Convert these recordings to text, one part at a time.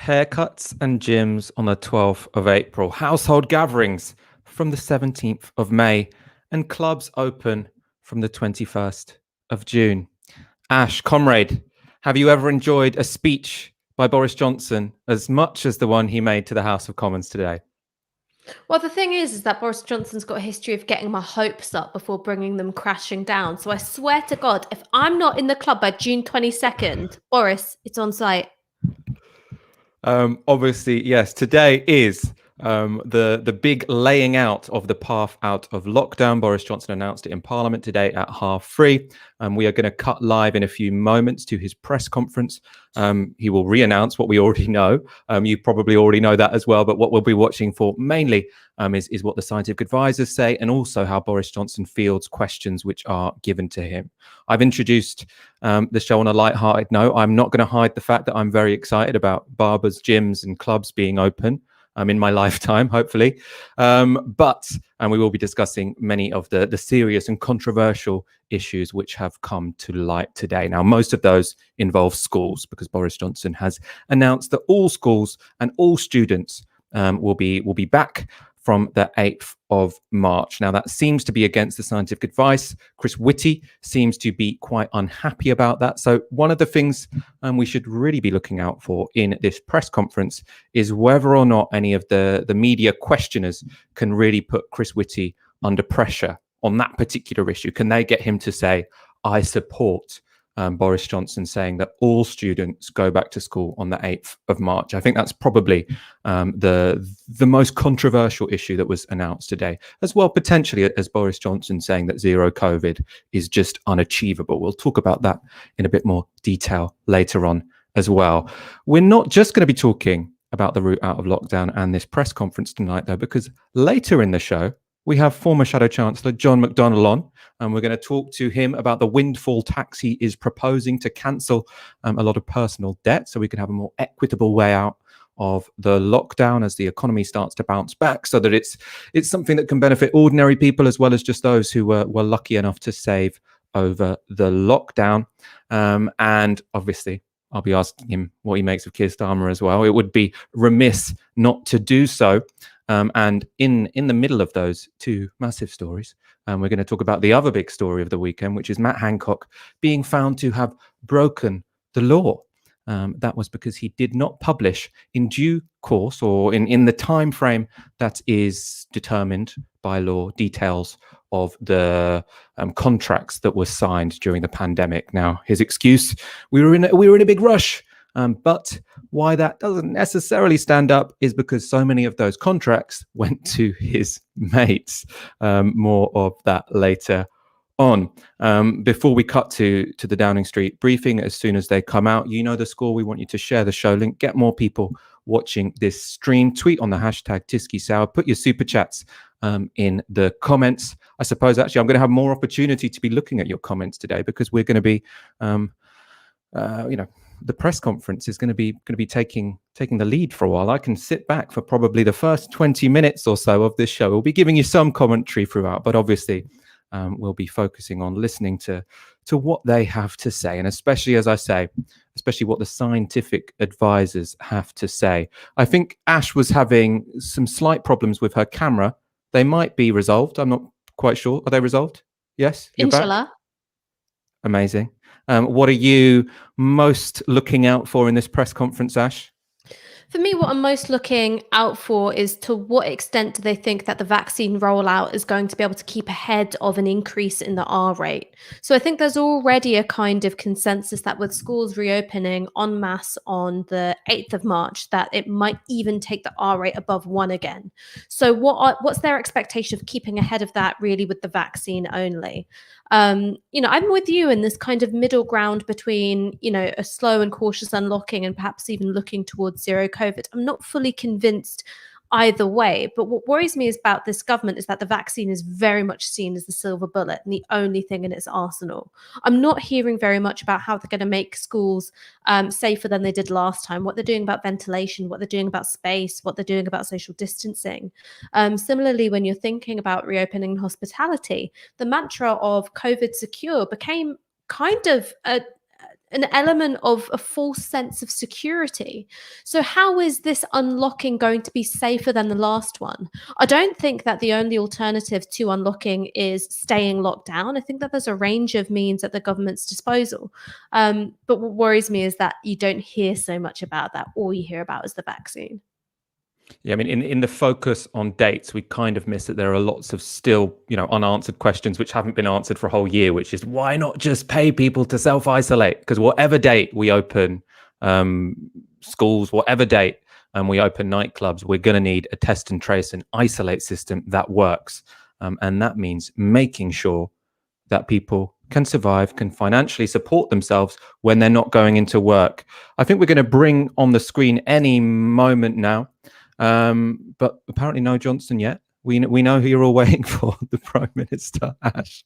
Haircuts and gyms on the 12th of April, household gatherings from the 17th of May, and clubs open from the 21st of June. Ash, comrade, have you ever enjoyed a speech by Boris Johnson as much as the one he made to the House of Commons today? Well, the thing is that Boris Johnson's got a history of getting my hopes up before bringing them crashing down. So I swear to God, if I'm not in the club by June 22nd, Boris, it's on site. Obviously, yes, today is the big laying out of the path out of lockdown. Boris Johnson announced it in Parliament today at 3:30. We are going to cut live in a few moments to his press conference. He will re-announce what we already know. You probably already know that as well, but what we'll be watching for mainly is what the scientific advisors say, and also how Boris Johnson fields questions which are given to him. I've introduced the show on a light-hearted note. I'm not going to hide the fact that I'm very excited about barbers, gyms and clubs being open in my lifetime, hopefully. But we will be discussing many of the serious and controversial issues which have come to light today. Now, most of those involve schools, because Boris Johnson has announced that all schools and all students will be back from the 8th of March. Now, that seems to be against the scientific advice. Chris Whitty seems to be quite unhappy about that. So one of the things we should really be looking out for in this press conference is whether or not any of the media questioners can really put Chris Whitty under pressure on that particular issue. Can they get him to say, I support Boris Johnson saying that all students go back to school on the 8th of March. I think that's probably the most controversial issue that was announced today, as well potentially as Boris Johnson saying that zero COVID is just unachievable. We'll talk about that in a bit more detail later on as well. We're not just going to be talking about the route out of lockdown and this press conference tonight, though, because later in the show, we have former Shadow Chancellor John McDonnell on, and we're going to talk to him about the windfall tax he is proposing to cancel a lot of personal debt so we can have a more equitable way out of the lockdown as the economy starts to bounce back, so that it's something that can benefit ordinary people as well as just those who were lucky enough to save over the lockdown. And obviously, I'll be asking him what he makes of Keir Starmer as well. It would be remiss not to do so. And in the middle of those two massive stories, we're going to talk about the other big story of the weekend, which is Matt Hancock being found to have broken the law. That was because he did not publish in due course or in the time frame that is determined by law details of the contracts that were signed during the pandemic. Now, his excuse: we were in a big rush. But why that doesn't necessarily stand up is because so many of those contracts went to his mates. More of that later on. Before we cut to the Downing Street briefing, as soon as they come out, you know the score. We want you to share the show link, get more people watching this stream, tweet on the hashtag Tysky Sour, put your super chats in the comments. I suppose actually I'm going to have more opportunity to be looking at your comments today, because we're going to be the press conference is going to be taking the lead for a while. I can sit back for probably the first 20 minutes or so of this show. We'll be giving you some commentary throughout, but obviously we'll be focusing on listening to what they have to say, and especially, as I say, especially what the scientific advisors have to say. I think Ash was having some slight problems with her camera. They might be resolved. I'm not quite sure. Are they resolved? Yes? You're Inshallah. back? Amazing. What are you most looking out for in this press conference, Ash? For me, what I'm most looking out for is to what extent do they think that the vaccine rollout is going to be able to keep ahead of an increase in the R rate. So I think there's already a kind of consensus that with schools reopening en masse on the 8th of March, that it might even take the R rate above 1 again. So what's their expectation of keeping ahead of that really with the vaccine only? I'm with you in this kind of middle ground between, a slow and cautious unlocking and perhaps even looking towards zero COVID. I'm not fully convinced either way. But what worries me about this government is that the vaccine is very much seen as the silver bullet and the only thing in its arsenal. I'm not hearing very much about how they're going to make schools safer than they did last time, what they're doing about ventilation, what they're doing about space, what they're doing about social distancing. Similarly, when you're thinking about reopening hospitality, the mantra of COVID secure became kind of an element of a false sense of security. So how is this unlocking going to be safer than the last one? I don't think that the only alternative to unlocking is staying locked down. I think that there's a range of means at the government's disposal. But what worries me is that you don't hear so much about that. All you hear about is the vaccine. Yeah, I mean, in the focus on dates, we kind of miss that there are lots of still, unanswered questions which haven't been answered for a whole year, which is why not just pay people to self-isolate? Because whatever date we open schools, whatever date we open nightclubs, we're going to need a test and trace and isolate system that works. And that means making sure that people can survive, can financially support themselves when they're not going into work. I think we're going to bring on the screen any moment now. But apparently no Johnson yet. We know who you're all waiting for, the Prime Minister, Ash.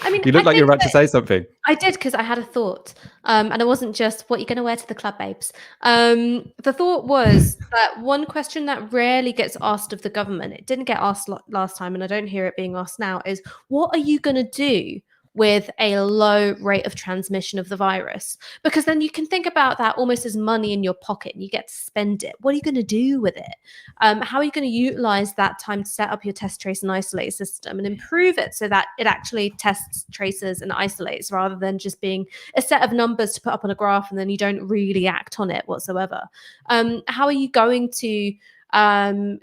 I mean, you look like you're about to say something. I did, because I had a thought. And it wasn't just, what you're going to wear to the club, babes. The thought was that one question that rarely gets asked of the government, it didn't get asked last time, and I don't hear it being asked now, is what are you going to do with a low rate of transmission of the virus? Because then you can think about that almost as money in your pocket and you get to spend it. What are you going to do with it? How are you going to utilize that time to set up your test, trace, and isolate system and improve it so that it actually tests, traces, and isolates, rather than just being a set of numbers to put up on a graph and then you don't really act on it whatsoever? How are you going to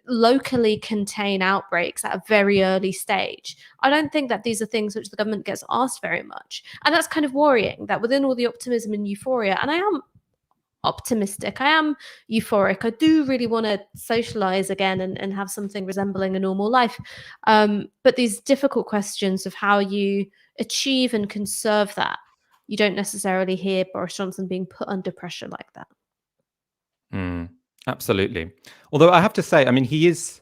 locally contain outbreaks at a very early stage? I don't think that these are things which the government gets asked very much. And that's kind of worrying, that within all the optimism and euphoria, and I am optimistic, I am euphoric, I do really want to socialize again and have something resembling a normal life. But these difficult questions of how you achieve and conserve that, you don't necessarily hear Boris Johnson being put under pressure like that. Absolutely. Although I have to say, I mean, he is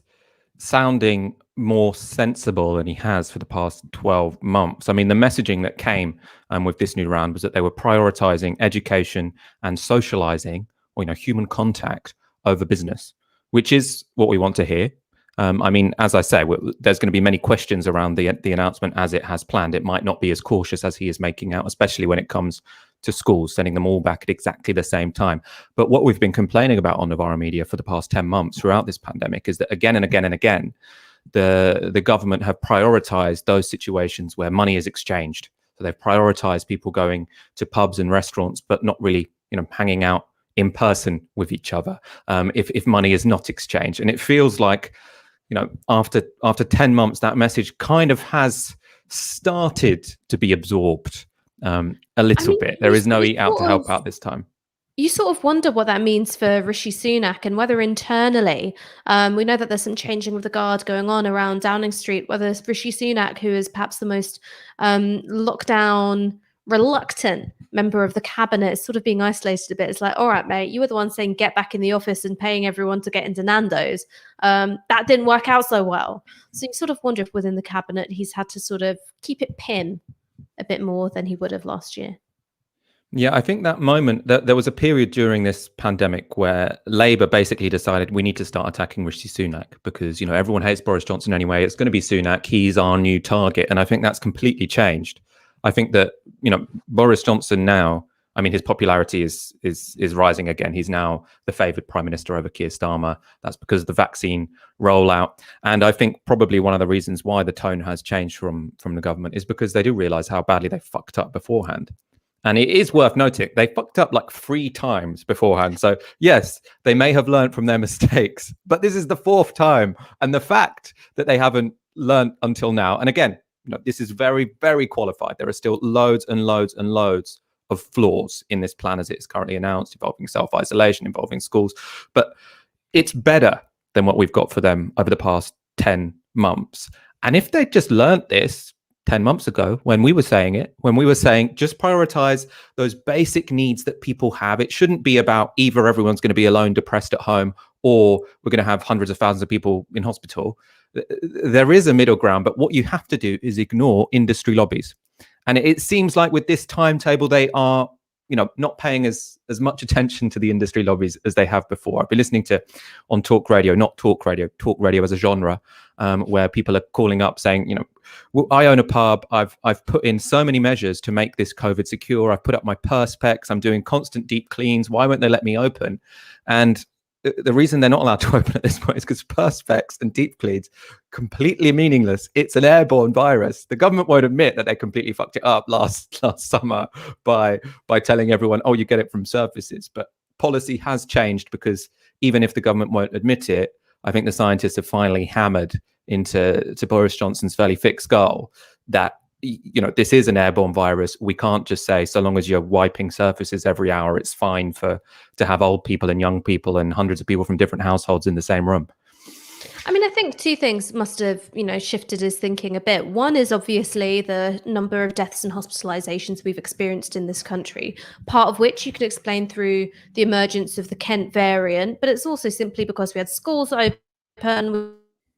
sounding more sensible than he has for the past 12 months. I mean, the messaging that came with this new round was that they were prioritizing education and socializing, or, human contact over business, which is what we want to hear. I mean, as I say, there's going to be many questions around the announcement as it has planned. It might not be as cautious as he is making out, especially when it comes to schools, sending them all back at exactly the same time. But what we've been complaining about on Novara Media for the past 10 months throughout this pandemic is that again and again and again, the government have prioritized those situations where money is exchanged. So they've prioritized people going to pubs and restaurants, but not really, hanging out in person with each other if money is not exchanged. And it feels like, after 10 months, that message kind of has started to be absorbed a little bit. There is no eat out to help out this time. You sort of wonder what that means for Rishi Sunak, and whether internally, we know that there's some changing of the guard going on around Downing Street, whether Rishi Sunak, who is perhaps the most lockdown reluctant member of the cabinet, is sort of being isolated a bit. It's like, all right, mate, you were the one saying get back in the office and paying everyone to get into Nando's. That didn't work out so well. So you sort of wonder if within the cabinet he's had to sort of keep it pin a bit more than he would have last year. Yeah, I think that moment, that there was a period during this pandemic where Labour basically decided we need to start attacking Rishi Sunak because, everyone hates Boris Johnson anyway. It's going to be Sunak. He's our new target. And I think that's completely changed. I think that, Boris Johnson now, I mean, his popularity is rising again. He's now the favoured Prime Minister over Keir Starmer. That's because of the vaccine rollout. And I think probably one of the reasons why the tone has changed from the government is because they do realise how badly they fucked up beforehand. And it is worth noting, they fucked up like 3 times beforehand. So yes, they may have learned from their mistakes, but this is the 4th time. And the fact that they haven't learned until now, and again, this is very, very qualified. There are still loads and loads and loads of flaws in this plan as it is currently announced, involving self-isolation, involving schools. But it's better than what we've got for them over the past 10 months. And if they just learned this 10 months ago, when we were saying just prioritize those basic needs that people have. It shouldn't be about either everyone's going to be alone, depressed at home, or we're going to have hundreds of thousands of people in hospital. There is a middle ground, but what you have to do is ignore industry lobbies. And it seems like with this timetable, they are not paying as much attention to the industry lobbies as they have before. I've been listening to on talk radio as a genre, where people are calling up saying, well, I own a pub. I've put in so many measures to make this COVID secure. I've put up my perspex. I'm doing constant deep cleans. Why won't they let me open? And the reason they're not allowed to open at this point is because perspex and deep cleans completely meaningless. It's an airborne virus. The government won't admit that they completely fucked it up last summer by telling everyone, oh, you get it from surfaces. But policy has changed, because even if the government won't admit it, I think the scientists have finally hammered into Boris Johnson's fairly thick skull that this is an airborne virus. We can't just say, so long as you're wiping surfaces every hour, it's fine to have old people and young people and hundreds of people from different households in the same room. I mean, I think two things must have, shifted his thinking a bit. One is obviously the number of deaths and hospitalizations we've experienced in this country, part of which you could explain through the emergence of the Kent variant, but it's also simply because we had schools open,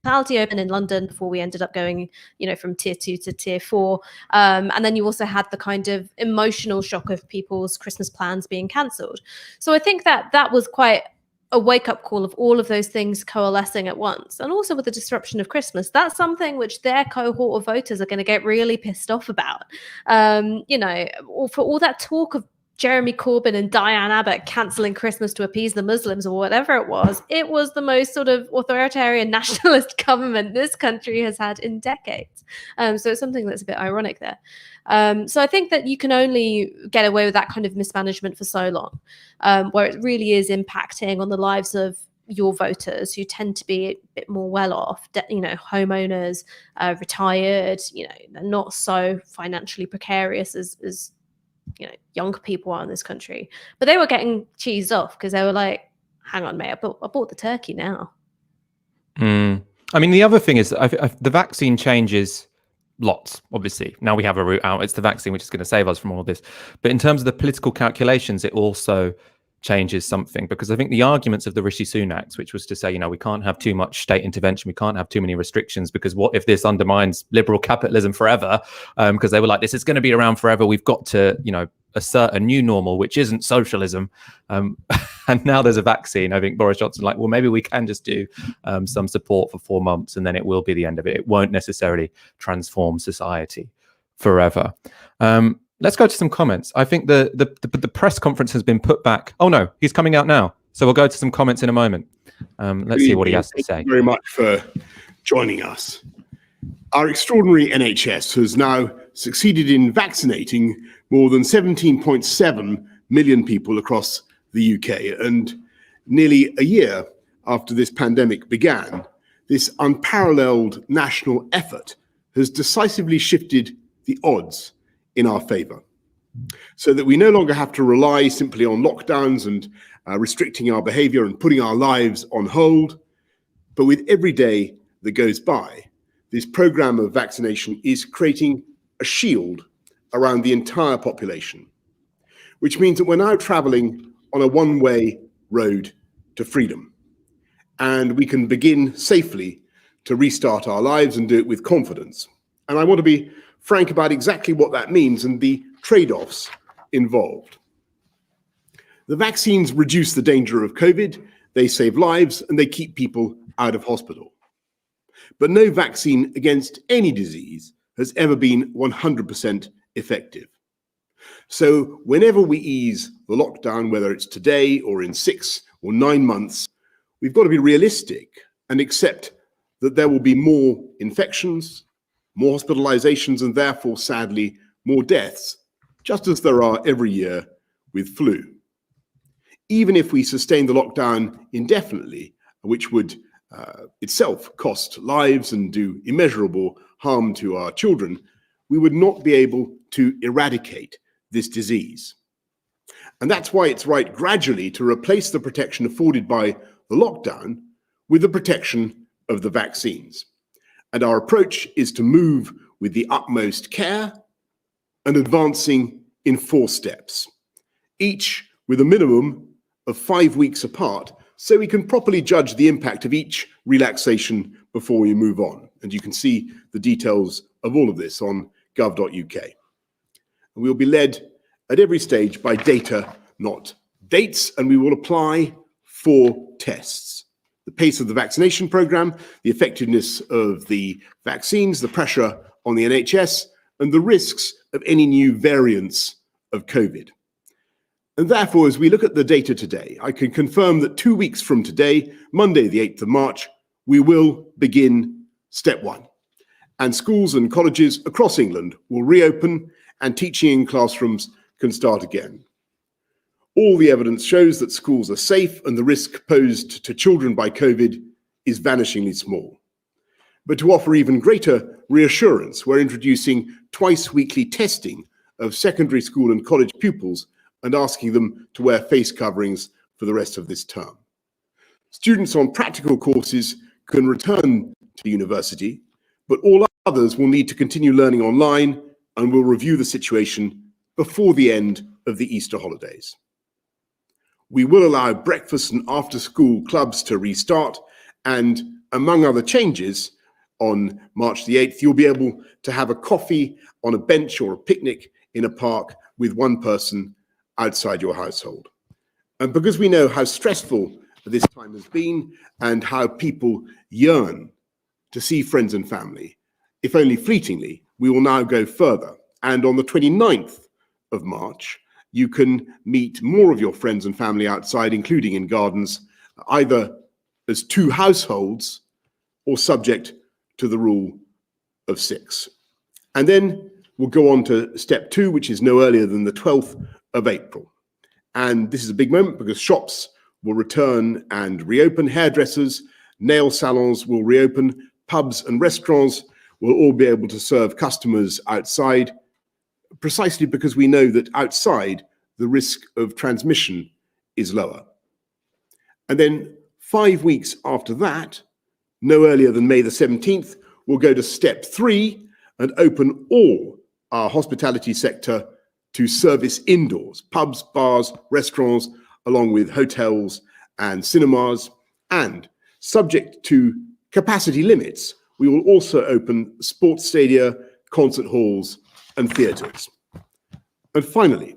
hospitality open in London before we ended up going, from tier 2 to tier 4. And then you also had the kind of emotional shock of people's Christmas plans being cancelled. So I think that was quite a wake-up call of all of those things coalescing at once. And also with the disruption of Christmas, that's something which their cohort of voters are going to get really pissed off about. For all that talk of Jeremy Corbyn and Diane Abbott cancelling Christmas to appease the Muslims or whatever it was the most sort of authoritarian nationalist government this country has had in decades. So it's something that's a bit ironic there. So I think that you can only get away with that kind of mismanagement for so long, where it really is impacting on the lives of your voters, who tend to be a bit more well off, homeowners, retired, not so financially precarious as younger people are in this country. But they were getting cheesed off because they were like, hang on, mate, I bought the turkey now. I mean, the other thing is the vaccine changes lots, obviously. Now we have a route out. It's the vaccine which is going to save us from all this. But in terms of the political calculations, it also changes something, because I think the arguments of the Rishi Sunaks, which was to say, we can't have too much state intervention, we can't have too many restrictions, because what if this undermines liberal capitalism forever? Because they were like, this is going to be around forever. We've got to, assert a new normal, which isn't socialism. And now there's a vaccine. I think Boris Johnson well, maybe we can just do some support for 4 months, and then it will be the end of it. It won't necessarily transform society forever. Let's go to some comments. I think the press conference has been put back. Oh no, he's coming out now. So we'll go to some comments in a moment. Let's see what he has to say. Thank you very much for joining us. Our extraordinary NHS has now succeeded in vaccinating more than 17.7 million people across the UK. And nearly a year after this pandemic began, this unparalleled national effort has decisively shifted the odds in our favour, so that we no longer have to rely simply on lockdowns and restricting our behaviour and putting our lives on hold. But with every day that goes by, this programme of vaccination is creating a shield around the entire population, which means that we're now travelling on a one-way road to freedom, and we can begin safely to restart our lives and do it with confidence. And I want to be frank about exactly what that means and the trade-offs involved. The vaccines reduce the danger of COVID, they save lives, and they keep people out of hospital. But no vaccine against any disease has ever been 100% effective. So whenever we ease the lockdown, whether it's today or in 6 or 9 months, we've got to be realistic and accept that there will be more infections, more hospitalizations, and therefore, sadly, more deaths, just as there are every year with flu. Even if we sustain the lockdown indefinitely, which would itself cost lives and do immeasurable harm to our children, we would not be able to eradicate this disease. And that's why it's right gradually to replace the protection afforded by the lockdown with the protection of the vaccines. And our approach is to move with the utmost care and advancing in 4 steps, each with a minimum of 5 weeks apart, so we can properly judge the impact of each relaxation before we move on. And you can see the details of all of this on gov.uk. And we'll be led at every stage by data, not dates, and we will apply 4 tests: the pace of the vaccination programme, the effectiveness of the vaccines, the pressure on the NHS, and the risks of any new variants of COVID. And therefore, as we look at the data today, I can confirm that 2 weeks from today, Monday, the 8th of March, we will begin step 1. And schools and colleges across England will reopen and teaching in classrooms can start again. All the evidence shows that schools are safe and the risk posed to children by COVID is vanishingly small. But to offer even greater reassurance, we're introducing twice-weekly testing of secondary school and college pupils and asking them to wear face coverings for the rest of this term. Students on practical courses can return to university, but all others will need to continue learning online and will review the situation before the end of the Easter holidays. We will allow breakfast and after-school clubs to restart, and among other changes, on March the 8th, you'll be able to have a coffee on a bench or a picnic in a park with one person outside your household. And because we know how stressful this time has been and how people yearn to see friends and family, if only fleetingly, we will now go further. And on the 29th of March, you can meet more of your friends and family outside, including in gardens, either as 2 households or subject to the rule of 6. And then we'll go on to step 2, which is no earlier than the 12th of April. And this is a big moment because shops will return and reopen, hairdressers, nail salons will reopen, pubs and restaurants will all be able to serve customers outside, precisely because we know that outside the risk of transmission is lower. And then 5 weeks after that, no earlier than May the 17th, we'll go to step 3 and open all our hospitality sector to service indoors, pubs, bars, restaurants, along with hotels and cinemas. And subject to capacity limits, we will also open sports stadia, concert halls, and theatres. And finally,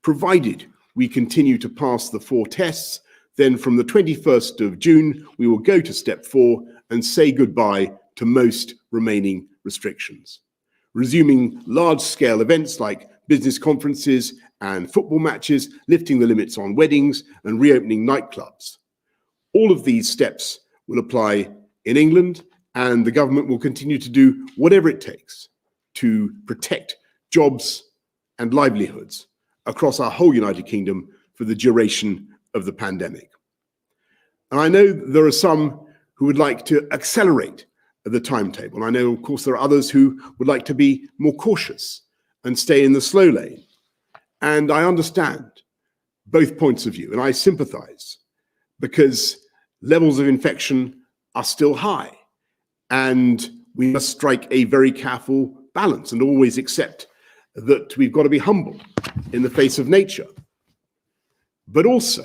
provided we continue to pass the 4 tests, then from the 21st of June, we will go to step 4 and say goodbye to most remaining restrictions, resuming large-scale events like business conferences and football matches, lifting the limits on weddings and reopening nightclubs. All of these steps will apply in England, and the government will continue to do whatever it takes to protect jobs and livelihoods across our whole United Kingdom for the duration of the pandemic. And I know there are some who would like to accelerate the timetable. I know, of course, there are others who would like to be more cautious and stay in the slow lane. And I understand both points of view, and I sympathize because levels of infection are still high, and we must strike a very careful balance and always accept that we've got to be humble in the face of nature. But also,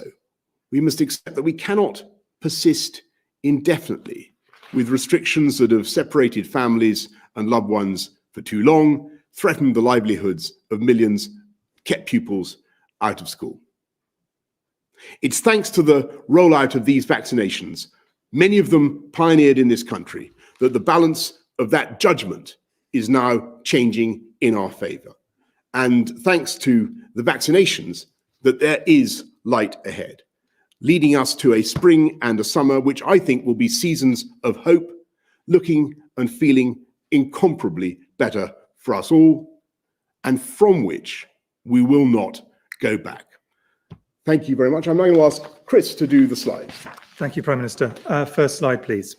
we must accept that we cannot persist indefinitely with restrictions that have separated families and loved ones for too long, threatened the livelihoods of millions, kept pupils out of school. It's thanks to the rollout of these vaccinations, many of them pioneered in this country, that the balance of that judgment is now changing in our favor. And thanks to the vaccinations, that there is light ahead, leading us to a spring and a summer, which I think will be seasons of hope, looking and feeling incomparably better for us all, and from which we will not go back. Thank you very much. I'm now going to ask Chris to do the slides. Thank you, Prime Minister. First slide, please.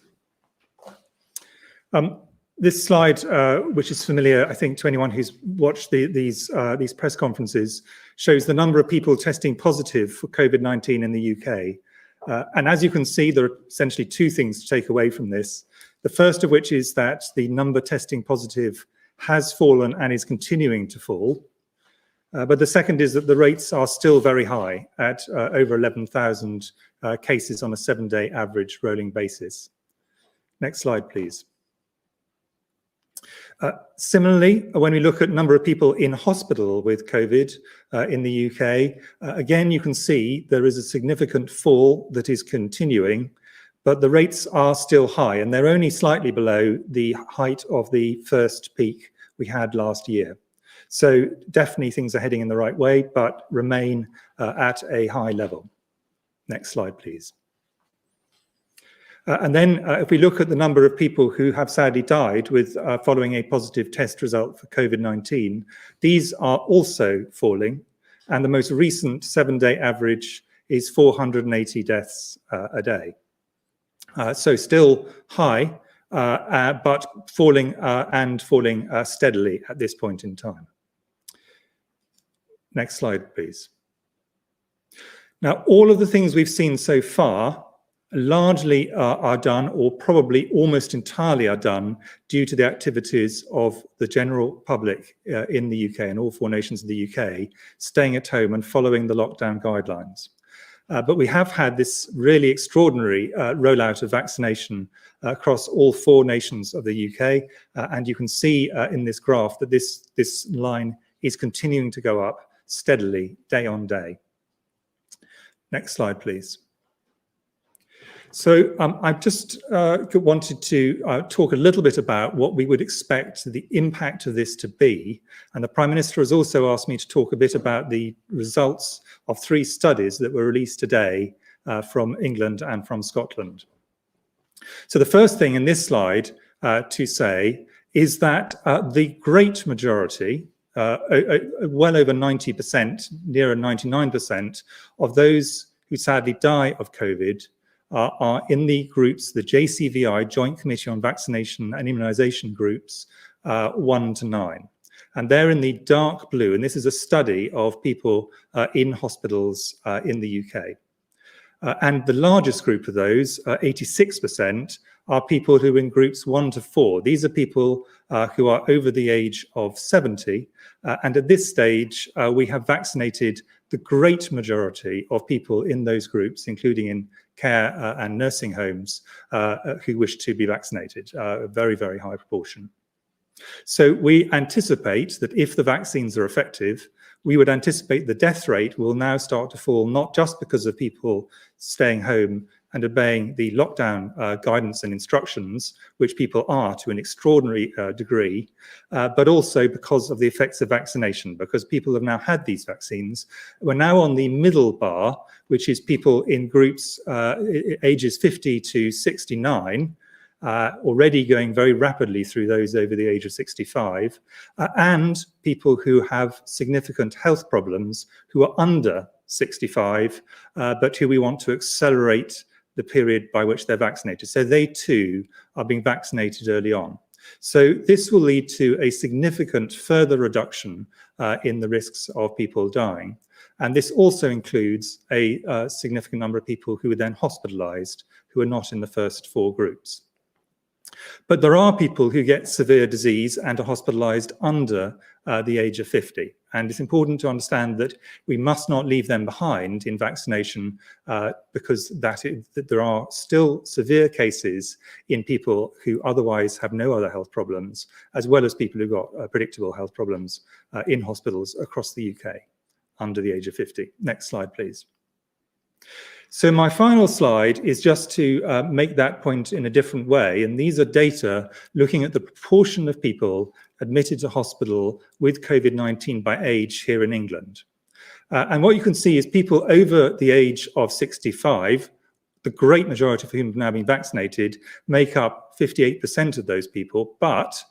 This slide, which is familiar, I think, to anyone who's watched these press conferences, shows the number of people testing positive for COVID-19 in the UK. And as you can see, there are essentially 2 things to take away from this. The first of which is that the number testing positive has fallen and is continuing to fall. But the second is that the rates are still very high at over 11,000 cases on a 7-day average rolling basis. Next slide, please. Similarly, when we look at number of people in hospital with COVID in the UK, again, you can see there is a significant fall that is continuing, but the rates are still high, and they're only slightly below the height of the first peak we had last year. So definitely things are heading in the right way, but remain at a high level. Next slide, please. And then if we look at the number of people who have sadly died with following a positive test result for COVID-19, these are also falling. And the most recent 7-day average is 480 deaths a day. So still high, but falling and falling steadily at this point in time. Next slide, please. Now, all of the things we've seen so far largely are done, or probably almost entirely are done, due to the activities of the general public in the UK and all 4 nations of the UK staying at home and following the lockdown guidelines. But we have had this really extraordinary rollout of vaccination across all 4 nations of the UK. And you can see in this graph that this line is continuing to go up steadily, day on day. Next slide, please. So I just wanted to talk a little bit about what we would expect the impact of this to be. And the Prime Minister has also asked me to talk a bit about the results of 3 studies that were released today from England and from Scotland. So the first thing in this slide to say is that the great majority, well over 90%, nearer 99% of those who sadly die of COVID are in the groups, the JCVI, Joint Committee on Vaccination and Immunisation groups, 1 to 9. And they're in the dark blue, and this is a study of people in hospitals in the UK. And the largest group of those, 86%, are people who are in groups 1 to 4. These are people who are over the age of 70. And at this stage, we have vaccinated the great majority of people in those groups, including in care and nursing homes, who wish to be vaccinated, a very, very high proportion. So we anticipate that if the vaccines are effective, we would anticipate the death rate will now start to fall, not just because of people staying home and obeying the lockdown guidance and instructions, which people are to an extraordinary degree, but also because of the effects of vaccination, because people have now had these vaccines. We're now on the middle bar, which is people in groups ages 50 to 69, already going very rapidly through those over the age of 65, and people who have significant health problems who are under 65, but who we want to accelerate the period by which they're vaccinated. So they too are being vaccinated early on. So this will lead to a significant further reduction in the risks of people dying. And this also includes a significant number of people who are then hospitalized, who are not in the first 4 groups. But there are people who get severe disease and are hospitalized under the age of 50. And it's important to understand that we must not leave them behind in vaccination because there are still severe cases in people who otherwise have no other health problems, as well as people who've got predictable health problems in hospitals across the UK under the age of 50. Next slide, please. So my final slide is just to make that point in a different way. And these are data looking at the proportion of people admitted to hospital with COVID-19 by age here in England. And what you can see is people over the age of 65, the great majority of whom have now been vaccinated, make up 58% of those people. But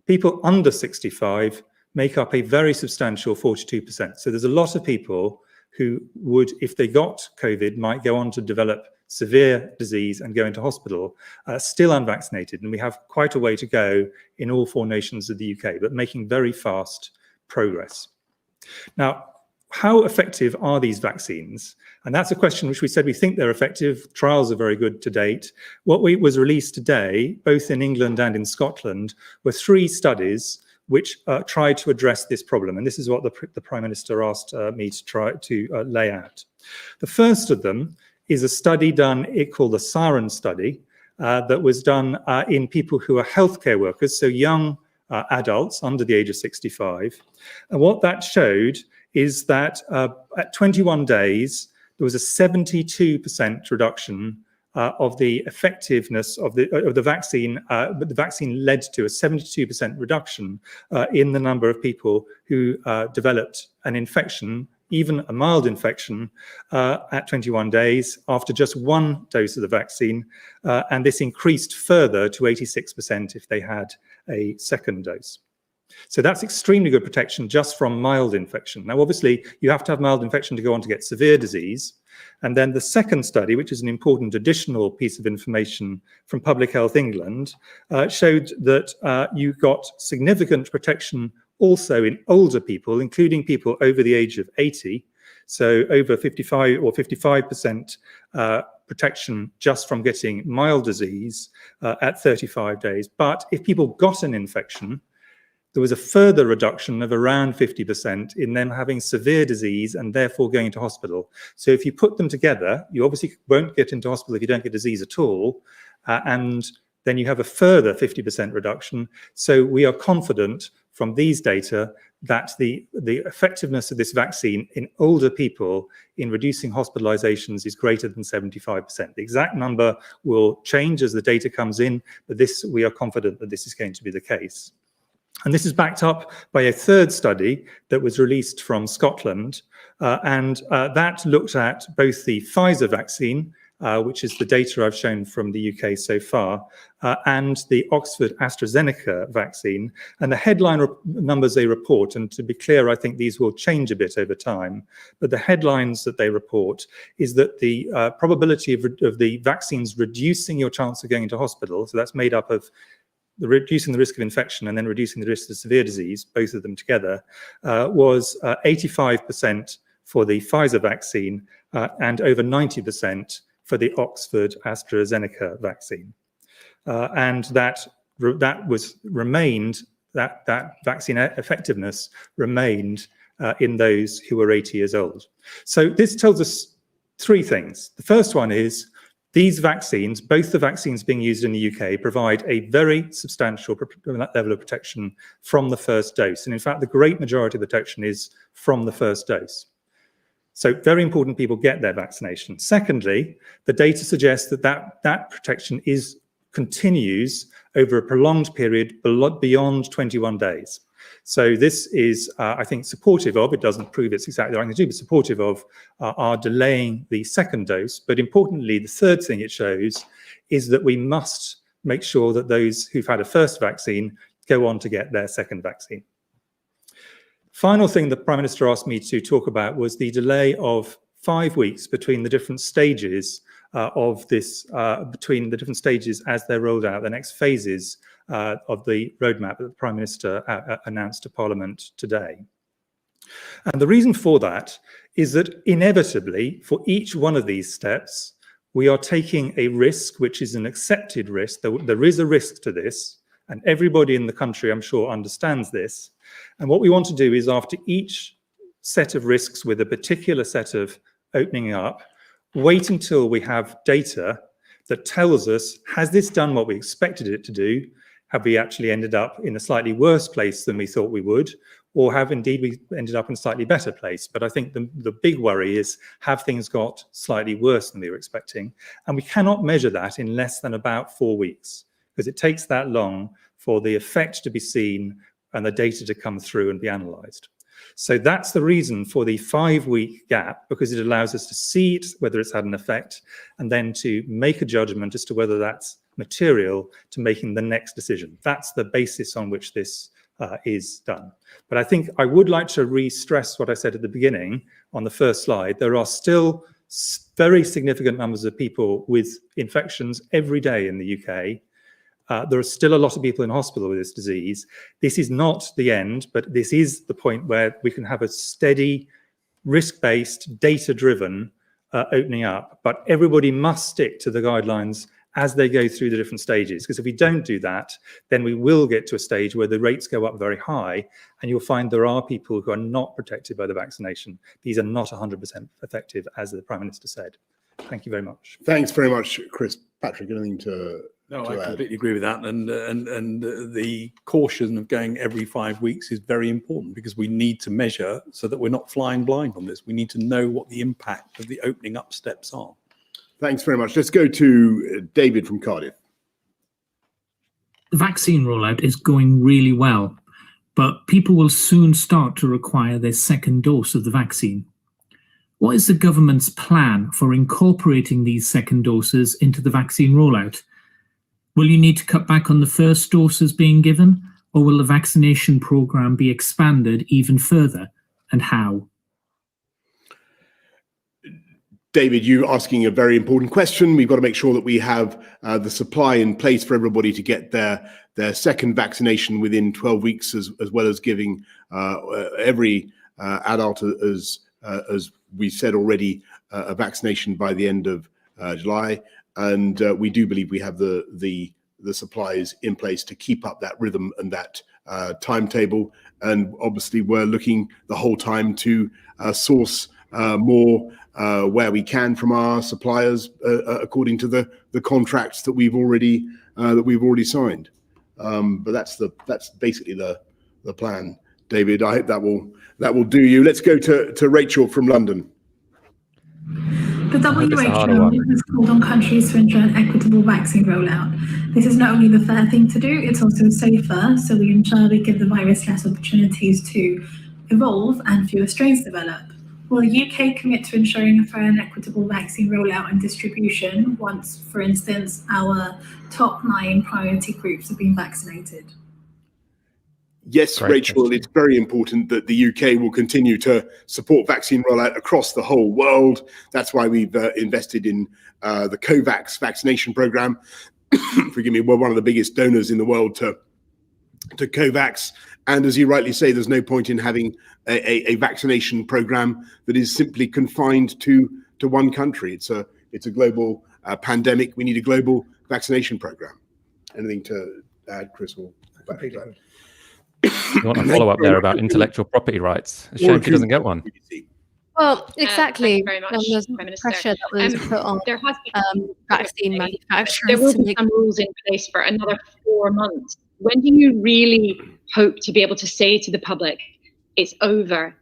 people under 65 make up a very substantial 42%. So there's a lot of people who would, if they got COVID, might go on to develop severe disease and go into hospital, still unvaccinated. And we have quite a way to go in all 4 nations of the UK, but making very fast progress. Now, how effective are these vaccines? And that's a question which we said we think they're effective. Trials are very good to date. What was released today, both in England and in Scotland, were 3 studies which tried to address this problem. And this is what the Prime Minister asked me to try to lay out. The first of them is a study done called the Siren study, that was done in people who are healthcare workers, so young adults under the age of 65. And what that showed is that at 21 days, there was a 72% reduction of the effectiveness of the vaccine, but the vaccine led to a 72% reduction in the number of people who developed an infection, even a mild infection, at 21 days after just one dose of the vaccine. And this increased further to 86% if they had a second dose. So that's extremely good protection just from mild infection. Now, obviously, you have to have mild infection to go on to get severe disease. And then the second study, which is an important additional piece of information from Public Health England, showed that you got significant protection also in older people, including people over the age of 80. So over 55 or 55% protection just from getting mild disease at 35 days. But if people got an infection, there was a further reduction of around 50% in them having severe disease and therefore going into hospital. So if you put them together, you obviously won't get into hospital if you don't get disease at all. And then you have a further 50% reduction. So we are confident from these data that the effectiveness of this vaccine in older people in reducing hospitalizations is greater than 75%. The exact number will change as the data comes in, but we are confident that this is going to be the case. And this is backed up by a third study that was released from Scotland, and that looked at both the Pfizer vaccine, which is the data I've shown from the UK so far, and the Oxford AstraZeneca vaccine. And the headline numbers they report, and to be clear, I think these will change a bit over time, but the headlines that they report is that the probability of the vaccines reducing your chance of going into hospital, so that's made up of reducing the risk of infection and then reducing the risk of severe disease, both of them together, was 85% for the Pfizer vaccine and over 90% for the Oxford AstraZeneca vaccine. And that vaccine effectiveness remained in those who were 80 years old. So this tells us three things. The first one is these vaccines, both the vaccines being used in the UK, provide a very substantial level of protection from the first dose. And in fact, the great majority of the protection is from the first dose. So very important people get their vaccination. Secondly, the data suggests that protection continues over a prolonged period beyond 21 days. So this is, I think, supportive of, it doesn't prove it's exactly the right thing to do, but supportive of our delaying the second dose. But importantly, the third thing it shows is that we must make sure that those who've had a first vaccine go on to get their second vaccine. Final thing the Prime Minister asked me to talk about was the delay of 5 weeks between the different stages of this, between the different stages as they're rolled out, the next phases of the roadmap that the Prime Minister announced to Parliament today. And the reason for that is that inevitably, for each one of these steps, we are taking a risk, which is an accepted risk. There is a risk to this, and everybody in the country, I'm sure, understands this. And what we want to do is, after each set of risks with a particular set of opening up, wait until we have data that tells us, has this done what we expected it to do? Have we actually ended up in a slightly worse place than we thought we would? Or have indeed we ended up in a slightly better place? But I think the big worry is, have things got slightly worse than we were expecting? And we cannot measure that in less than about 4 weeks, because it takes that long for the effect to be seen and the data to come through and be analysed. So that's the reason for the 5-week gap, because it allows us to see it, whether it's had an effect, and then to make a judgment as to whether that's material to making the next decision. That's the basis on which this is done. But I think I would like to re-stress what I said at the beginning on the first slide. There are still very significant numbers of people with infections every day in the UK. There are still a lot of people in hospital with this disease. This is not the end, but this is the point where we can have a steady, risk-based, data-driven opening up. But everybody must stick to the guidelines as they go through the different stages, because if we don't do that, then we will get to a stage where the rates go up very high, and you'll find there are people who are not protected by the vaccination. These are not 100% effective, as the Prime Minister said. Thank you very much. Thanks very much, Chris. Patrick, anything to No, to I add? completely agree with that. And the caution of going every 5 weeks is very important, because we need to measure so that we're not flying blind on this. We need to know what the impact of the opening up steps are. Thanks very much. Let's go to David from Cardiff. The vaccine rollout is going really well, but people will soon start to require their second dose of the vaccine. What is the government's plan for incorporating these second doses into the vaccine rollout? Will you need to cut back on the first doses being given, or will the vaccination programme be expanded even further, and how? David, you're asking a very important question. We've got to make sure that we have the supply in place for everybody to get their second vaccination within 12 weeks, as well as giving every adult, as we said already, a vaccination by the end of July. And we do believe we have the supplies in place to keep up that rhythm and that timetable. And obviously, we're looking the whole time to source more where we can from our suppliers, according to the contracts that we've already signed. But that's basically the plan, David. I hope that will do you. Let's go to Rachel from London. The WHO has called on countries to ensure an equitable vaccine rollout. This is not only the fair thing to do, it's also safer, so we ensure we give the virus less opportunities to evolve and fewer strains develop. Will the UK commit to ensuring a fair and equitable vaccine rollout and distribution once, for instance, our top 9 priority groups have been vaccinated? Yes, Great Rachel, question. it's very important that the UK will continue to support vaccine rollout across the whole world. That's why we've invested in the COVAX vaccination program. Forgive me, we're one of the biggest donors in the world to COVAX. And as you rightly say, there's no point in having a vaccination program that is simply confined to one country. It's a global pandemic. We need a global vaccination program. Anything to add, Chris? Or Patrick? You want a follow-up there about intellectual property rights? A shame she doesn't get one. Well, exactly. Thank you very much, There's Prime Minister. pressure that was put on There has been vaccine there manufacturers will to be make. some rules in place for another 4 months. When do you really hope to be able to say to the public, it's over?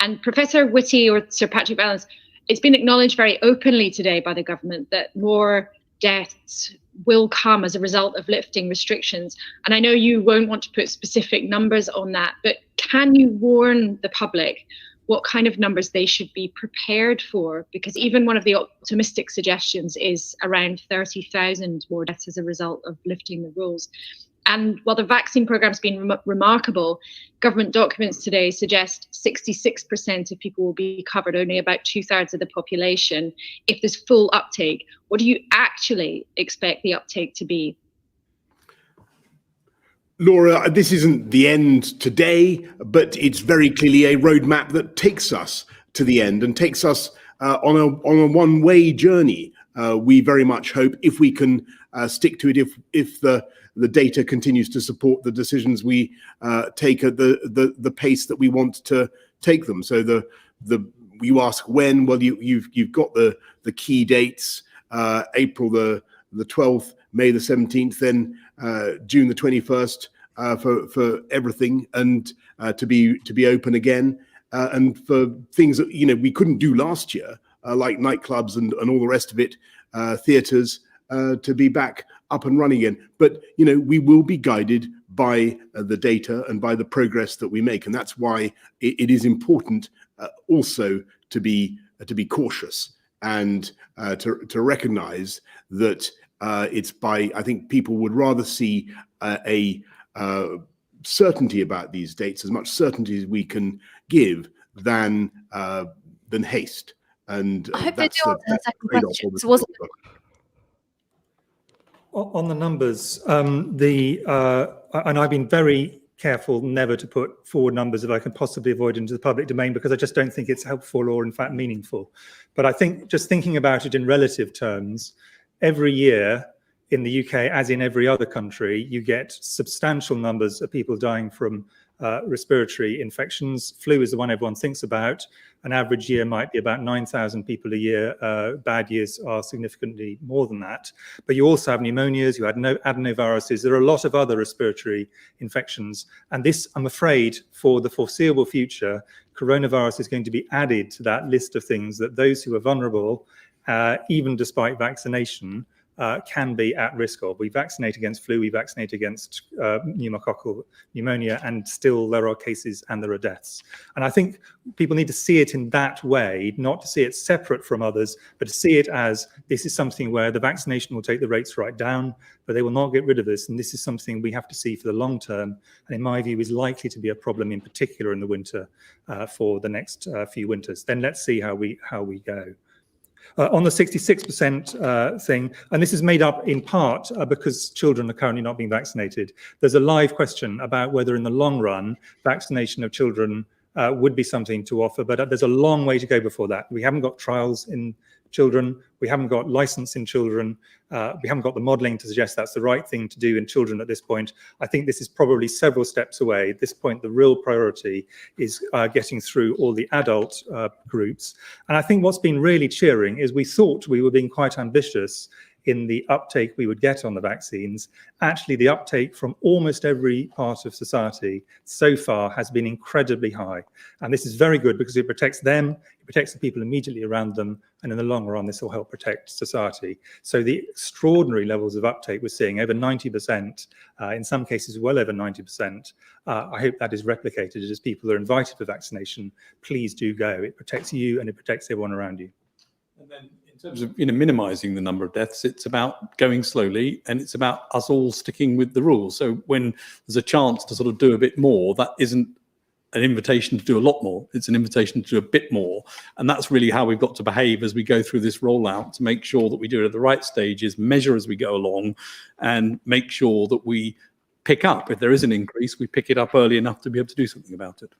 And Professor Whitty or Sir Patrick Vallance, it's been acknowledged very openly today by the government that more deaths will come as a result of lifting restrictions. And I know you won't want to put specific numbers on that, but can you warn the public what kind of numbers they should be prepared for? Because even one of the optimistic suggestions is around 30,000 more deaths as a result of lifting the rules. And while the vaccine program's been remarkable, government documents today suggest 66% of people will be covered, only about 2/3 of the population. If there's full uptake, what do you actually expect the uptake to be? Laura, this isn't the end today, but it's very clearly a roadmap that takes us to the end and takes us on a one-way journey. We very much hope, if we can stick to it, if the data continues to support the decisions we take at the pace that we want to take them. So you ask when? Well, you've got the key dates: April the 12th, May the 17th, then June the 21st for everything, and to be open again, and for things that we couldn't do last year, like nightclubs and all the rest of it, theatres, to be back up and running again. But we will be guided by the data and by the progress that we make, and that's why it is important also to be cautious and to recognise that I think people would rather see a certainty about these dates, as much certainty as we can give, than haste. And I hope they do answer the second trade-off question. always. So was it On the numbers, and I've been very careful never to put forward numbers if I can possibly avoid into the public domain, because I just don't think it's helpful or in fact meaningful. But I think just thinking about it in relative terms, every year in the UK, as in every other country, you get substantial numbers of people dying from respiratory infections. Flu is the one everyone thinks about. An average year might be about 9,000 people a year. Bad years are significantly more than that. But you also have pneumonias, you had adenoviruses. There are a lot of other respiratory infections. And this, I'm afraid, for the foreseeable future, coronavirus is going to be added to that list of things that those who are vulnerable, even despite vaccination, can be at risk of. We vaccinate against flu, we vaccinate against pneumococcal pneumonia, and still there are cases and there are deaths. And I think people need to see it in that way, not to see it separate from others, but to see it as this is something where the vaccination will take the rates right down, but they will not get rid of this. And this is something we have to see for the long term. And in my view, is likely to be a problem in particular in the winter for the next few winters. Then let's see how we go. On the 66% thing, and this is made up in part because children are currently not being vaccinated, there's a live question about whether in the long run, vaccination of children would be something to offer, but there's a long way to go before that. We haven't got trials in children, we haven't got license in children, we haven't got the modelling to suggest that's the right thing to do in children at this point. I think this is probably several steps away. At this point, the real priority is getting through all the adult groups. And I think what's been really cheering is we thought we were being quite ambitious in the uptake we would get on the vaccines. Actually, the uptake from almost every part of society so far has been incredibly high. And this is very good because it protects them, it protects the people immediately around them, and in the long run, this will help protect society. So the extraordinary levels of uptake we're seeing, over 90%, in some cases well over 90%, I hope that is replicated as people are invited for vaccination. Please do go. It protects you and it protects everyone around you. And then in terms of minimizing the number of deaths, it's about going slowly and it's about us all sticking with the rules. So when there's a chance to sort of do a bit more, that isn't an invitation to do a lot more. It's an invitation to do a bit more. And that's really how we've got to behave as we go through this rollout, to make sure that we do it at the right stages, measure as we go along, and make sure that we pick up. If there is an increase, we pick it up early enough to be able to do something about it.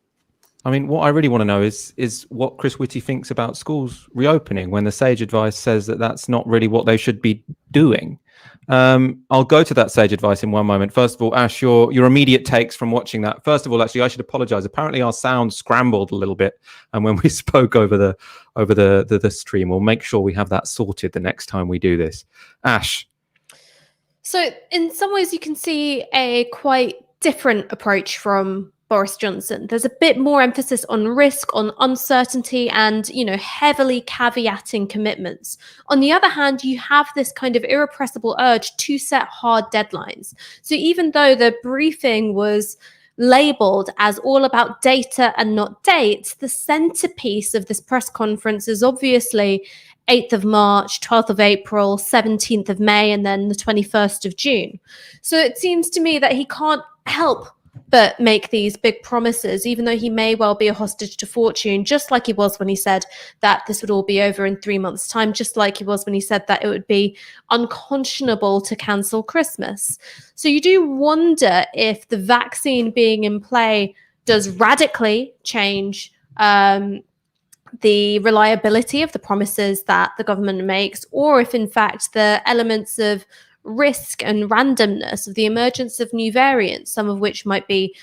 I mean, what I really want to know is what Chris Whitty thinks about schools reopening when the sage advice says that that's not really what they should be doing. I'll go to that sage advice in one moment. First of all, Ash, your immediate takes from watching that. First of all, actually, I should apologize. Apparently, our sound scrambled a little bit, and when we spoke over the stream, we'll make sure we have that sorted the next time we do this. Ash. So, in some ways, you can see a quite different approach from Boris Johnson. There's a bit more emphasis on risk, on uncertainty, and, heavily caveating commitments. On the other hand, you have this kind of irrepressible urge to set hard deadlines. So even though the briefing was labeled as all about data and not dates, the centerpiece of this press conference is obviously 8th of March, 12th of April, 17th of May, and then the 21st of June. So it seems to me that he can't help but make these big promises, even though he may well be a hostage to fortune, just like he was when he said that this would all be over in 3 months' time, just like he was when he said that it would be unconscionable to cancel Christmas. So you do wonder if the vaccine being in play does radically change the reliability of the promises that the government makes, or if in fact the elements of risk and randomness of the emergence of new variants, some of which might be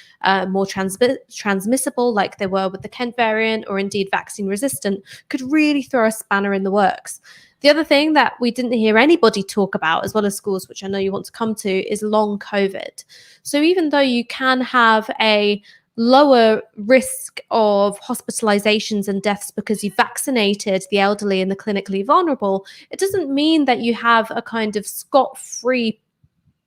more transmissible, like they were with the Kent variant, or indeed vaccine resistant, could really throw a spanner in the works. The other thing that we didn't hear anybody talk about, as well as schools, which I know you want to come to, is long COVID. So even though you can have a lower risk of hospitalizations and deaths because you vaccinated the elderly and the clinically vulnerable, it doesn't mean that you have a kind of scot-free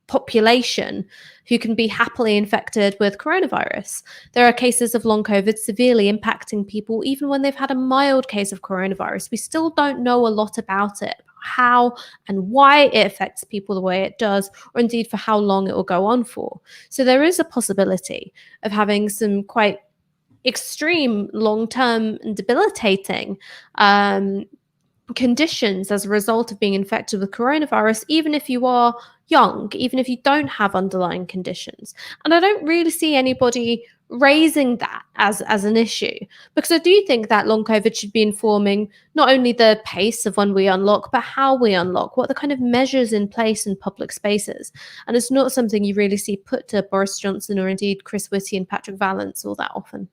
population who can be happily infected with coronavirus. There are cases of long COVID severely impacting people even when they've had a mild case of coronavirus. We still don't know a lot about it, how and why it affects people the way it does, or indeed for how long it will go on for. So there is a possibility of having some quite extreme long-term and debilitating conditions as a result of being infected with coronavirus, even if you are young, even if you don't have underlying conditions. And I don't really see anybody raising that as an issue, because I do think that long COVID should be informing not only the pace of when we unlock, but how we unlock, what are the kind of measures in place in public spaces. And it's not something you really see put to Boris Johnson or indeed Chris Whitty and Patrick Vallance all that often.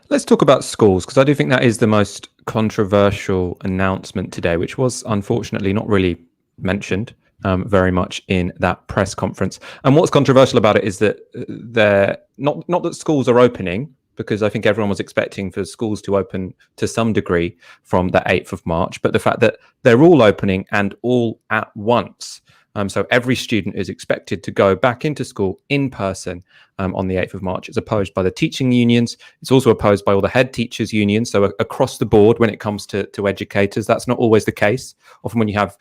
Let's talk about schools, because I do think that is the most controversial announcement today, which was unfortunately not really mentioned very much in that press conference. And what's controversial about it is that they're not that schools are opening, because I think everyone was expecting for schools to open to some degree from the 8th of March, but the fact that they're all opening and all at once. So every student is expected to go back into school in person on the 8th of March. It's opposed by the teaching unions. It's also opposed by all the head teachers unions. So across the board, when it comes to educators, that's not always the case. Often when you have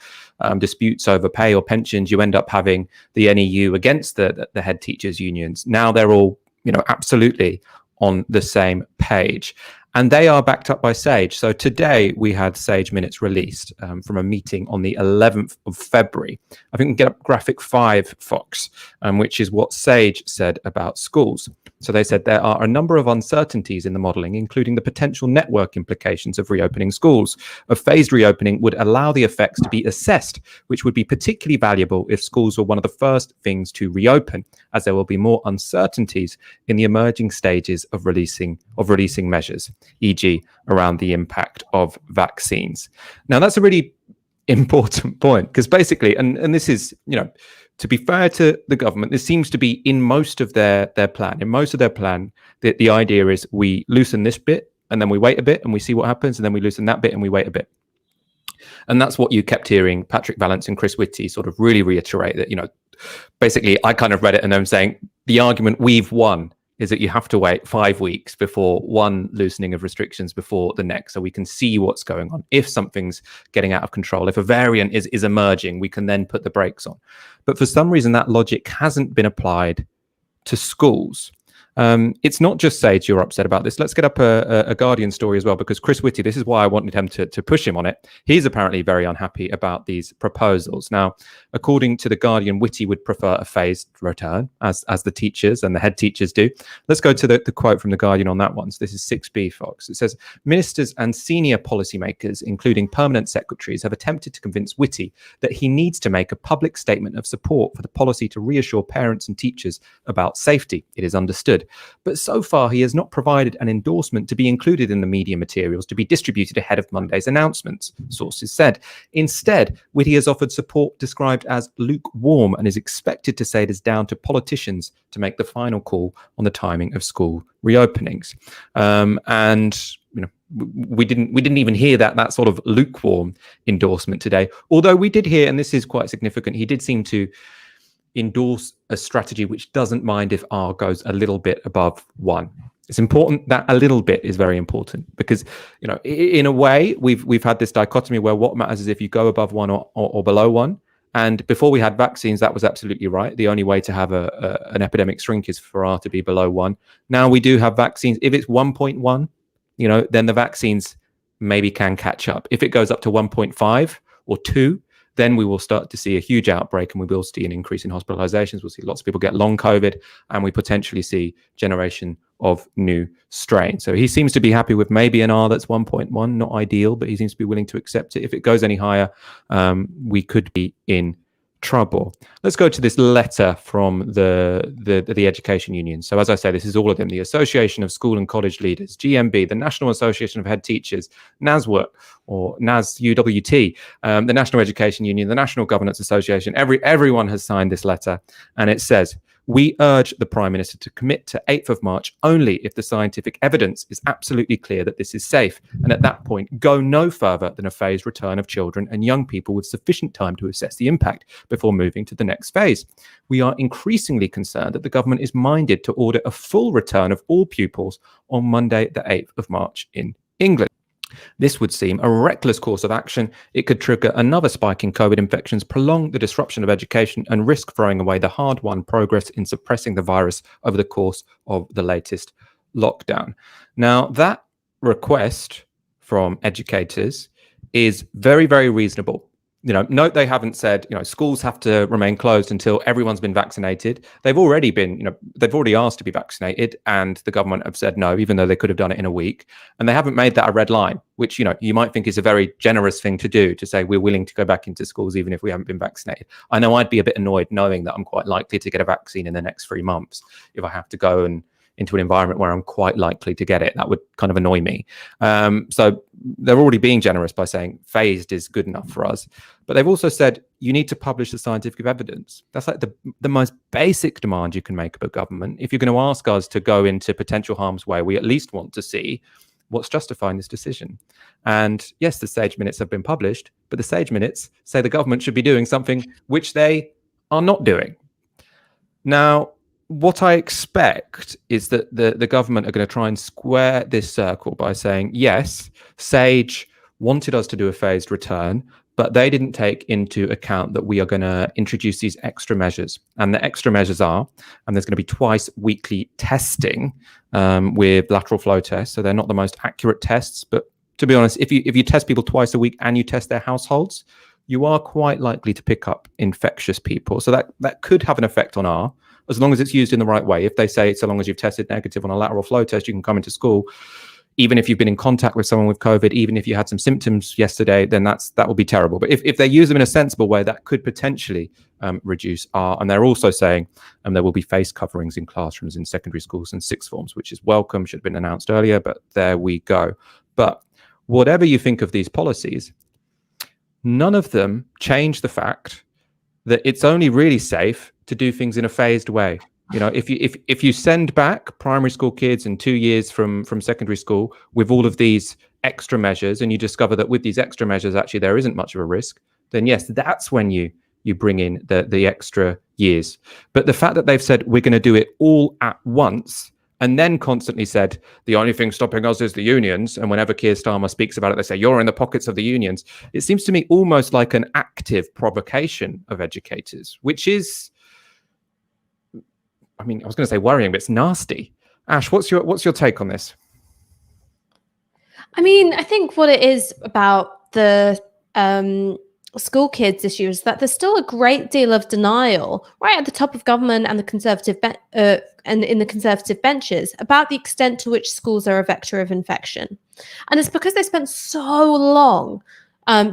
disputes over pay or pensions, you end up having the NEU against the head teachers unions. Now they're all, absolutely on the same page. And they are backed up by SAGE. So today we had SAGE minutes released from a meeting on the 11th of February. I think we can get up graphic 5, Fox, which is what SAGE said about schools. So they said there are a number of uncertainties in the modelling, including the potential network implications of reopening schools. A phased reopening would allow the effects to be assessed, which would be particularly valuable if schools were one of the first things to reopen, as there will be more uncertainties in the emerging stages of releasing measures, e.g. around the impact of vaccines. Now, that's a really important point, because basically, and this is, to be fair to the government, this seems to be in most of their plan. In most of their plan, the idea is we loosen this bit and then we wait a bit and we see what happens, and then we loosen that bit and we wait a bit. And that's what you kept hearing Patrick Vallance and Chris Whitty sort of really reiterate, that, basically I kind of read it and I'm saying the argument we've won is that you have to wait 5 weeks before one loosening of restrictions before the next, so we can see what's going on. If something's getting out of control, if a variant is emerging, we can then put the brakes on. But for some reason, that logic hasn't been applied to schools. It's not just SAGE you're upset about this. Let's get up a Guardian story as well, because Chris Whitty, this is why I wanted him to push him on it. He's apparently very unhappy about these proposals. Now, according to the Guardian, Whitty would prefer a phased return, as the teachers and the head teachers do. Let's go to the quote from the Guardian on that one. So this is 6B, Fox. It says, ministers and senior policymakers, including permanent secretaries, have attempted to convince Whitty that he needs to make a public statement of support for the policy to reassure parents and teachers about safety. It is understood. But so far, he has not provided an endorsement to be included in the media materials to be distributed ahead of Monday's announcements, sources said. Instead, Whitty has offered support described as lukewarm and is expected to say it is down to politicians to make the final call on the timing of school reopenings. We didn't even hear that sort of lukewarm endorsement today. Although we did hear, and this is quite significant, he did seem to endorse a strategy which doesn't mind if R goes a little bit above 1. It's important that a little bit is very important, because in a way we've had this dichotomy where what matters is if you go above 1 or below 1. And before we had vaccines, that was absolutely right. The only way to have an epidemic shrink is for R to be below 1. Now we do have vaccines. If it's 1.1, then the vaccines maybe can catch up. If it goes up to 1.5 or 2, then we will start to see a huge outbreak, and we will see an increase in hospitalizations. We'll see lots of people get long COVID, and we potentially see generation of new strains. So he seems to be happy with maybe an R that's 1.1, not ideal, but he seems to be willing to accept it. If it goes any higher, we could be in trouble. Let's go to this letter from the education union. So as I say, this is all of them: the Association of School and College Leaders, GMB, the National Association of Head Teachers, NASWT or NASUWT, the National Education Union, the National Governance Association. Everyone has signed this letter, and it says, we urge the Prime Minister to commit to 8th of March only if the scientific evidence is absolutely clear that this is safe, and at that point go no further than a phased return of children and young people with sufficient time to assess the impact before moving to the next phase. We are increasingly concerned that the government is minded to order a full return of all pupils on Monday the 8th of March in England. This would seem a reckless course of action. It could trigger another spike in COVID infections, prolong the disruption of education, and risk throwing away the hard-won progress in suppressing the virus over the course of the latest lockdown. Now, that request from educators is very, very reasonable. note they haven't said, schools have to remain closed until everyone's been vaccinated. They've already been, they've already asked to be vaccinated, and the government have said no, even though they could have done it in a week. And they haven't made that a red line, which, you might think is a very generous thing to do, to say we're willing to go back into schools even if we haven't been vaccinated. I know I'd be a bit annoyed knowing that I'm quite likely to get a vaccine in the next 3 months if I have to go and into an environment where I'm quite likely to get it. That would kind of annoy me. So they're already being generous by saying phased is good enough for us. But they've also said you need to publish the scientific evidence. That's like the most basic demand you can make of a government. If you're going to ask us to go into potential harm's way, we at least want to see what's justifying this decision. And yes, the Sage Minutes have been published, but the Sage Minutes say the government should be doing something which they are not doing. Now, what I expect is that the government are going to try and square this circle by saying, yes, Sage wanted us to do a phased return, but they didn't take into account that we are going to introduce these extra measures. And the extra measures are, and there's going to be twice weekly testing with lateral flow tests. So they're not the most accurate tests, but to be honest, if you test people twice a week and you test their households, you are quite likely to pick up infectious people. So that could have an effect on R, as long as it's used in the right way. If they say, so long as you've tested negative on a lateral flow test, you can come into school, even if you've been in contact with someone with COVID, even if you had some symptoms yesterday, then that will be terrible. But if they use them in a sensible way, that could potentially reduce R. And they're also saying there will be face coverings in classrooms in secondary schools and sixth forms, which is welcome, should have been announced earlier, but there we go. But whatever you think of these policies, none of them change the fact that it's only really safe to do things in a phased way. If you send back primary school kids in 2 years from secondary school with all of these extra measures, and you discover that with these extra measures actually there isn't much of a risk, then yes, that's when you bring in the extra years. But the fact that they've said we're going to do it all at once, and then constantly said the only thing stopping us is the unions, and whenever Keir Starmer speaks about it, they say you're in the pockets of the unions. It seems to me almost like an active provocation of educators, which is, I was going to say worrying, but it's nasty. Ash, what's your take on this? I think what it is about the school kids issue is that there's still a great deal of denial right at the top of government and the conservative and in the conservative benches about the extent to which schools are a vector of infection. And it's because they spent so long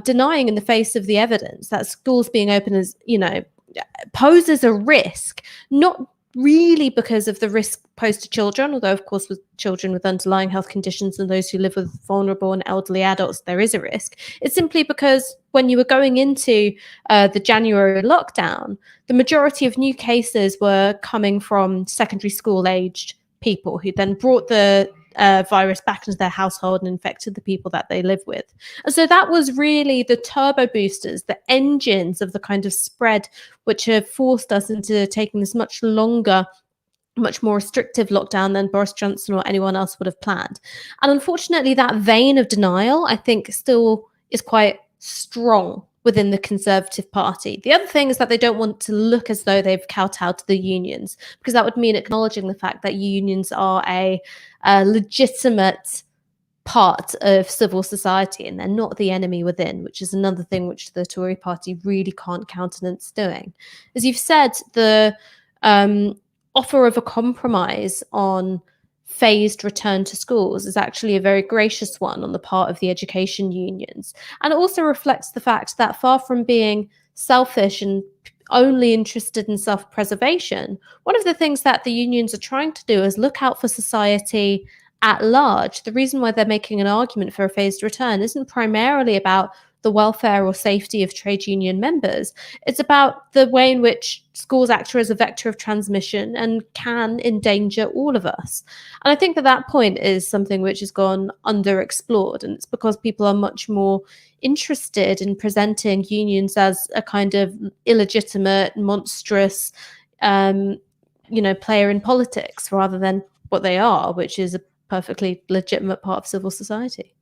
denying in the face of the evidence that schools being open as, poses a risk, not really because of the risk posed to children, although of course with children with underlying health conditions and those who live with vulnerable and elderly adults, there is a risk. It's simply because when you were going into the January lockdown, the majority of new cases were coming from secondary school aged people who then brought the virus back into their household and infected the people that they live with. And so that was really the turbo boosters, the engines of the kind of spread, which have forced us into taking this much longer, much more restrictive lockdown than Boris Johnson or anyone else would have planned. And unfortunately, that vein of denial, I think, still is quite strong within the Conservative Party. The other thing is that they don't want to look as though they've kowtowed to the unions, because that would mean acknowledging the fact that unions are a legitimate part of civil society and they're not the enemy within, which is another thing which the Tory party really can't countenance doing. As you've said, the offer of a compromise on phased return to schools is actually a very gracious one on the part of the education unions. And it also reflects the fact that far from being selfish and only interested in self-preservation, one of the things that the unions are trying to do is look out for society at large. The reason why they're making an argument for a phased return isn't primarily about the welfare or safety of trade union members. It's about the way in which schools act as a vector of transmission and can endanger all of us. And I think that point is something which has gone underexplored, and it's because people are much more interested in presenting unions as a kind of illegitimate, monstrous, player in politics, rather than what they are, which is a perfectly legitimate part of civil society.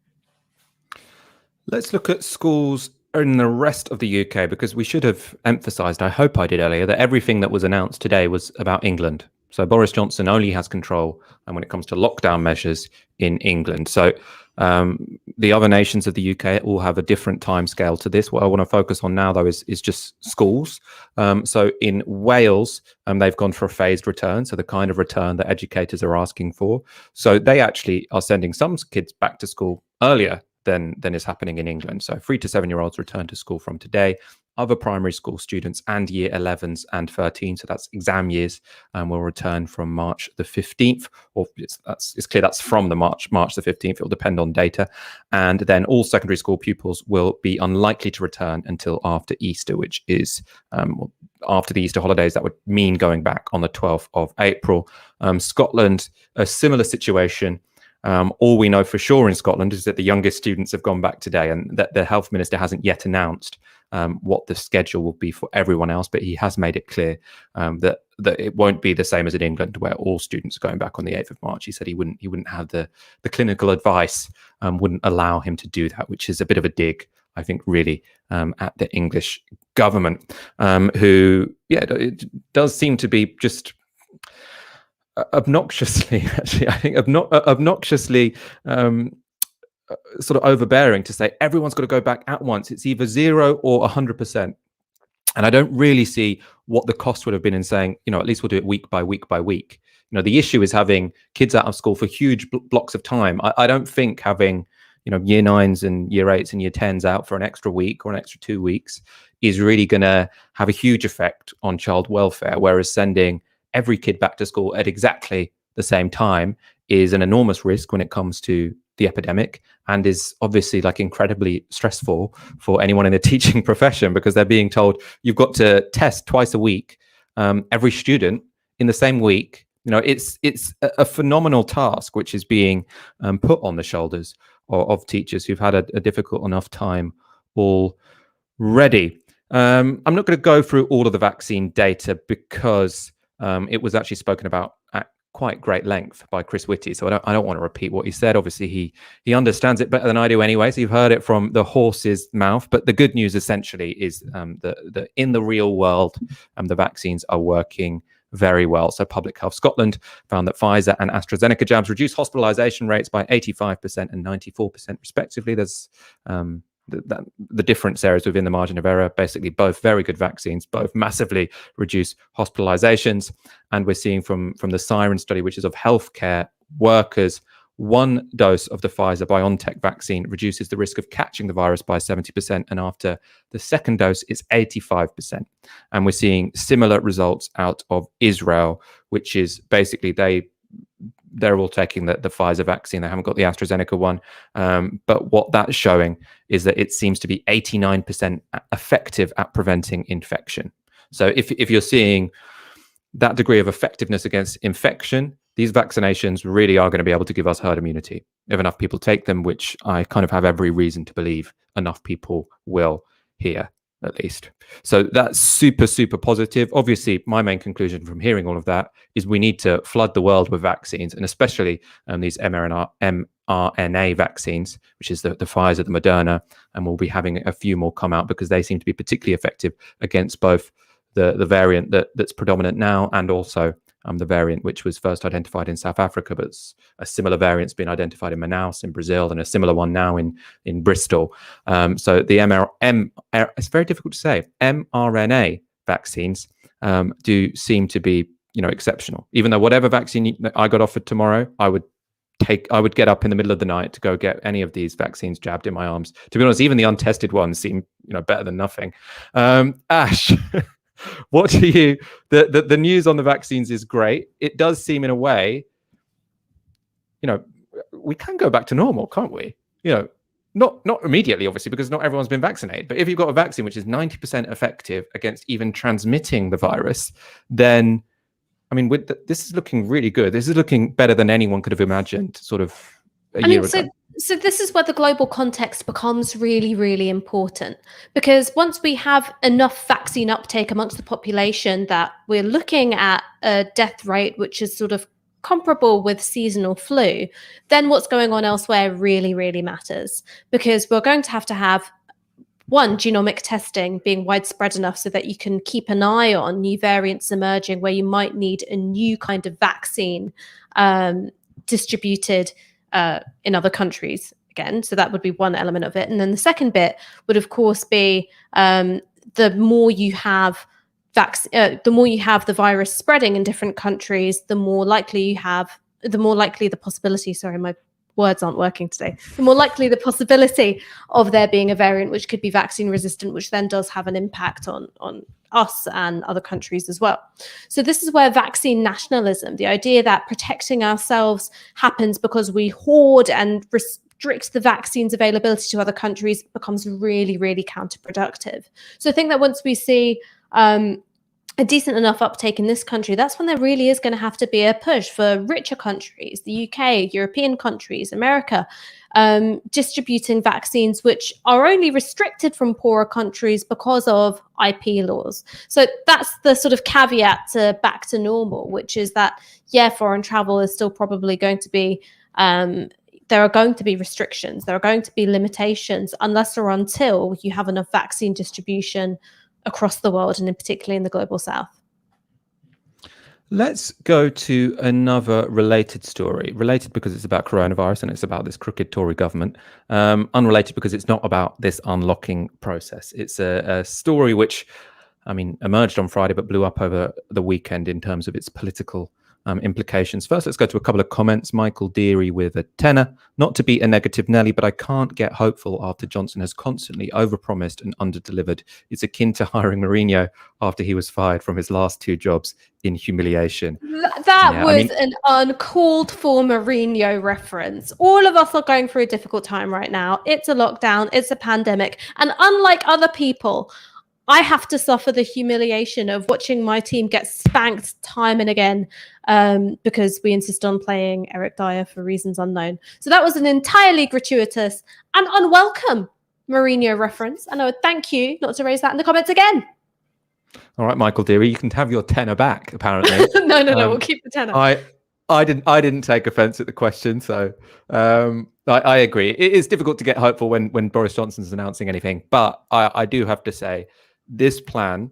Let's look at schools in the rest of the UK, because we should have emphasised, I hope I did earlier, that everything that was announced today was about England. So Boris Johnson only has control when it comes to lockdown measures in England. So the other nations of the UK all have a different timescale to this. What I want to focus on now, though, is just schools. So in Wales, they've gone for a phased return, so the kind of return that educators are asking for. So they actually are sending some kids back to school earlier than is happening in England. So 3 to 7-year-olds return to school from today. Other primary school students and year 11s and 13, so that's exam years, will return from March the 15th, or it's clear that's from the March the 15th. It will depend on data. And then all secondary school pupils will be unlikely to return until after Easter, which is after the Easter holidays. That would mean going back on the 12th of April. Scotland, a similar situation. All we know for sure in Scotland is that the youngest students have gone back today, and that the health minister hasn't yet announced what the schedule will be for everyone else, but he has made it clear that it won't be the same as in England, where all students are going back on the 8th of March. He said he wouldn't have the clinical advice, wouldn't allow him to do that, which is a bit of a dig, I think, really, at the English government, who, it does seem to be just obnoxiously, actually, I think obnoxiously sort of overbearing to say everyone's got to go back at once. It's either 0 or 100%. And I don't really see what the cost would have been in saying, at least we'll do it week by week by week. The issue is having kids out of school for huge blocks of time. I don't think having, year 9s and year 8s and year 10s out for an extra week or an extra 2 weeks is really going to have a huge effect on child welfare, whereas sending every kid back to school at exactly the same time is an enormous risk when it comes to the epidemic, and is obviously incredibly stressful for anyone in the teaching profession, because they're being told you've got to test twice a week, every student in the same week. It's a phenomenal task which is being put on the shoulders of teachers who've had a difficult enough time already. I'm not going to go through all of the vaccine data because it was actually spoken about at quite great length by Chris Whitty, so I don't want to repeat what he said. Obviously, he understands it better than I do anyway, so you've heard it from the horse's mouth. But the good news essentially is that in the real world, the vaccines are working very well. So Public Health Scotland found that Pfizer and AstraZeneca jabs reduced hospitalisation rates by 85% and 94% respectively. There's the difference there is within the margin of error. Basically, both very good vaccines, both massively reduce hospitalizations. And we're seeing from the Siren study, which is of healthcare workers, 1 dose of the Pfizer-BioNTech vaccine reduces the risk of catching the virus by 70%. And after the second dose, it's 85%. And we're seeing similar results out of Israel, which is basically they're all taking the Pfizer vaccine. They haven't got the AstraZeneca one. But what that's showing is that it seems to be 89% effective at preventing infection. So if you're seeing that degree of effectiveness against infection, these vaccinations really are going to be able to give us herd immunity if enough people take them, which I kind of have every reason to believe enough people will here, at least. So that's super, super positive. Obviously, my main conclusion from hearing all of that is we need to flood the world with vaccines, and especially these mRNA vaccines, which is the Pfizer, the Moderna, and we'll be having a few more come out because they seem to be particularly effective against both the variant that's predominant now and also the variant which was first identified in South Africa, but a similar variant's been identified in Manaus in Brazil, and a similar one now in Bristol. So the it's very difficult to say, mRNA vaccines do seem to be exceptional. Even though whatever vaccine I got offered tomorrow, I would get up in the middle of the night to go get any of these vaccines jabbed in my arms. To be honest, even the untested ones seem better than nothing. Ash, what do you? The news on the vaccines is great. It does seem, in a way, we can go back to normal, can't we? Not immediately, obviously, because not everyone's been vaccinated. But if you've got a vaccine which is 90% effective against even transmitting the virus, then this is looking really good. This is looking better than anyone could have imagined, sort of a year ago. So this is where the global context becomes really, really important, because once we have enough vaccine uptake amongst the population that we're looking at a death rate which is sort of comparable with seasonal flu, then what's going on elsewhere really, really matters, because we're going to have one, genomic testing being widespread enough so that you can keep an eye on new variants emerging where you might need a new kind of vaccine distributed in other countries again. So that would be one element of it. And then the second bit would, of course, be the more you have the virus spreading in different countries, the more likely the possibility, sorry, my words aren't working today, the more likely the possibility of there being a variant which could be vaccine resistant, which then does have an impact on us and other countries as well. So this is where vaccine nationalism, the idea that protecting ourselves happens because we hoard and restrict the vaccine's availability to other countries, becomes really, really counterproductive. So I think that once we see a decent enough uptake in this country, that's when there really is going to have to be a push for richer countries, the UK, European countries, America, distributing vaccines which are only restricted from poorer countries because of IP laws. So that's the sort of caveat to back to normal, which is that, yeah, foreign travel is still probably going to be, there are going to be restrictions, there are going to be limitations, unless or until you have enough vaccine distribution across the world, and in particularly in the global south. Let's go to another related story. Related because it's about coronavirus and it's about this crooked Tory government. Unrelated because it's not about this unlocking process. It's a story which, I mean, emerged on Friday but blew up over the weekend in terms of its political implications. First, let's go to a couple of comments. Michael Deary with a tenner. Not to be a negative Nelly, but I can't get hopeful after Johnson has constantly overpromised and underdelivered. It's akin to hiring Mourinho after he was fired from his last 2 jobs in humiliation. That was an uncalled for Mourinho reference. All of us are going through a difficult time right now. It's a lockdown, it's a pandemic. And unlike other people, I have to suffer the humiliation of watching my team get spanked time and again because we insist on playing Eric Dyer for reasons unknown. So that was an entirely gratuitous and unwelcome Mourinho reference. And I would thank you not to raise that in the comments again. All right, Michael Deary, you can have your tenner back, apparently. No, we'll keep the tenner. I didn't take offence at the question, so I agree. It is difficult to get hopeful when Boris Johnson's announcing anything, but I do have to say, this plan,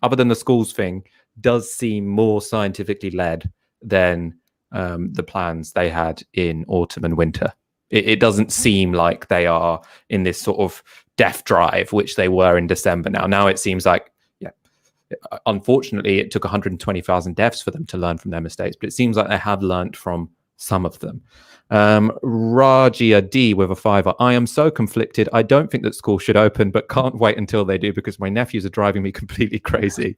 other than the schools thing, does seem more scientifically led than the plans they had in autumn and winter. It doesn't seem like they are in this sort of death drive, which they were in December. Now it seems like, unfortunately, it took 120,000 deaths for them to learn from their mistakes, but it seems like they have learned from some of them. Rajia D with a $5. I am so conflicted. I don't think that school should open, but can't wait until they do because my nephews are driving me completely crazy.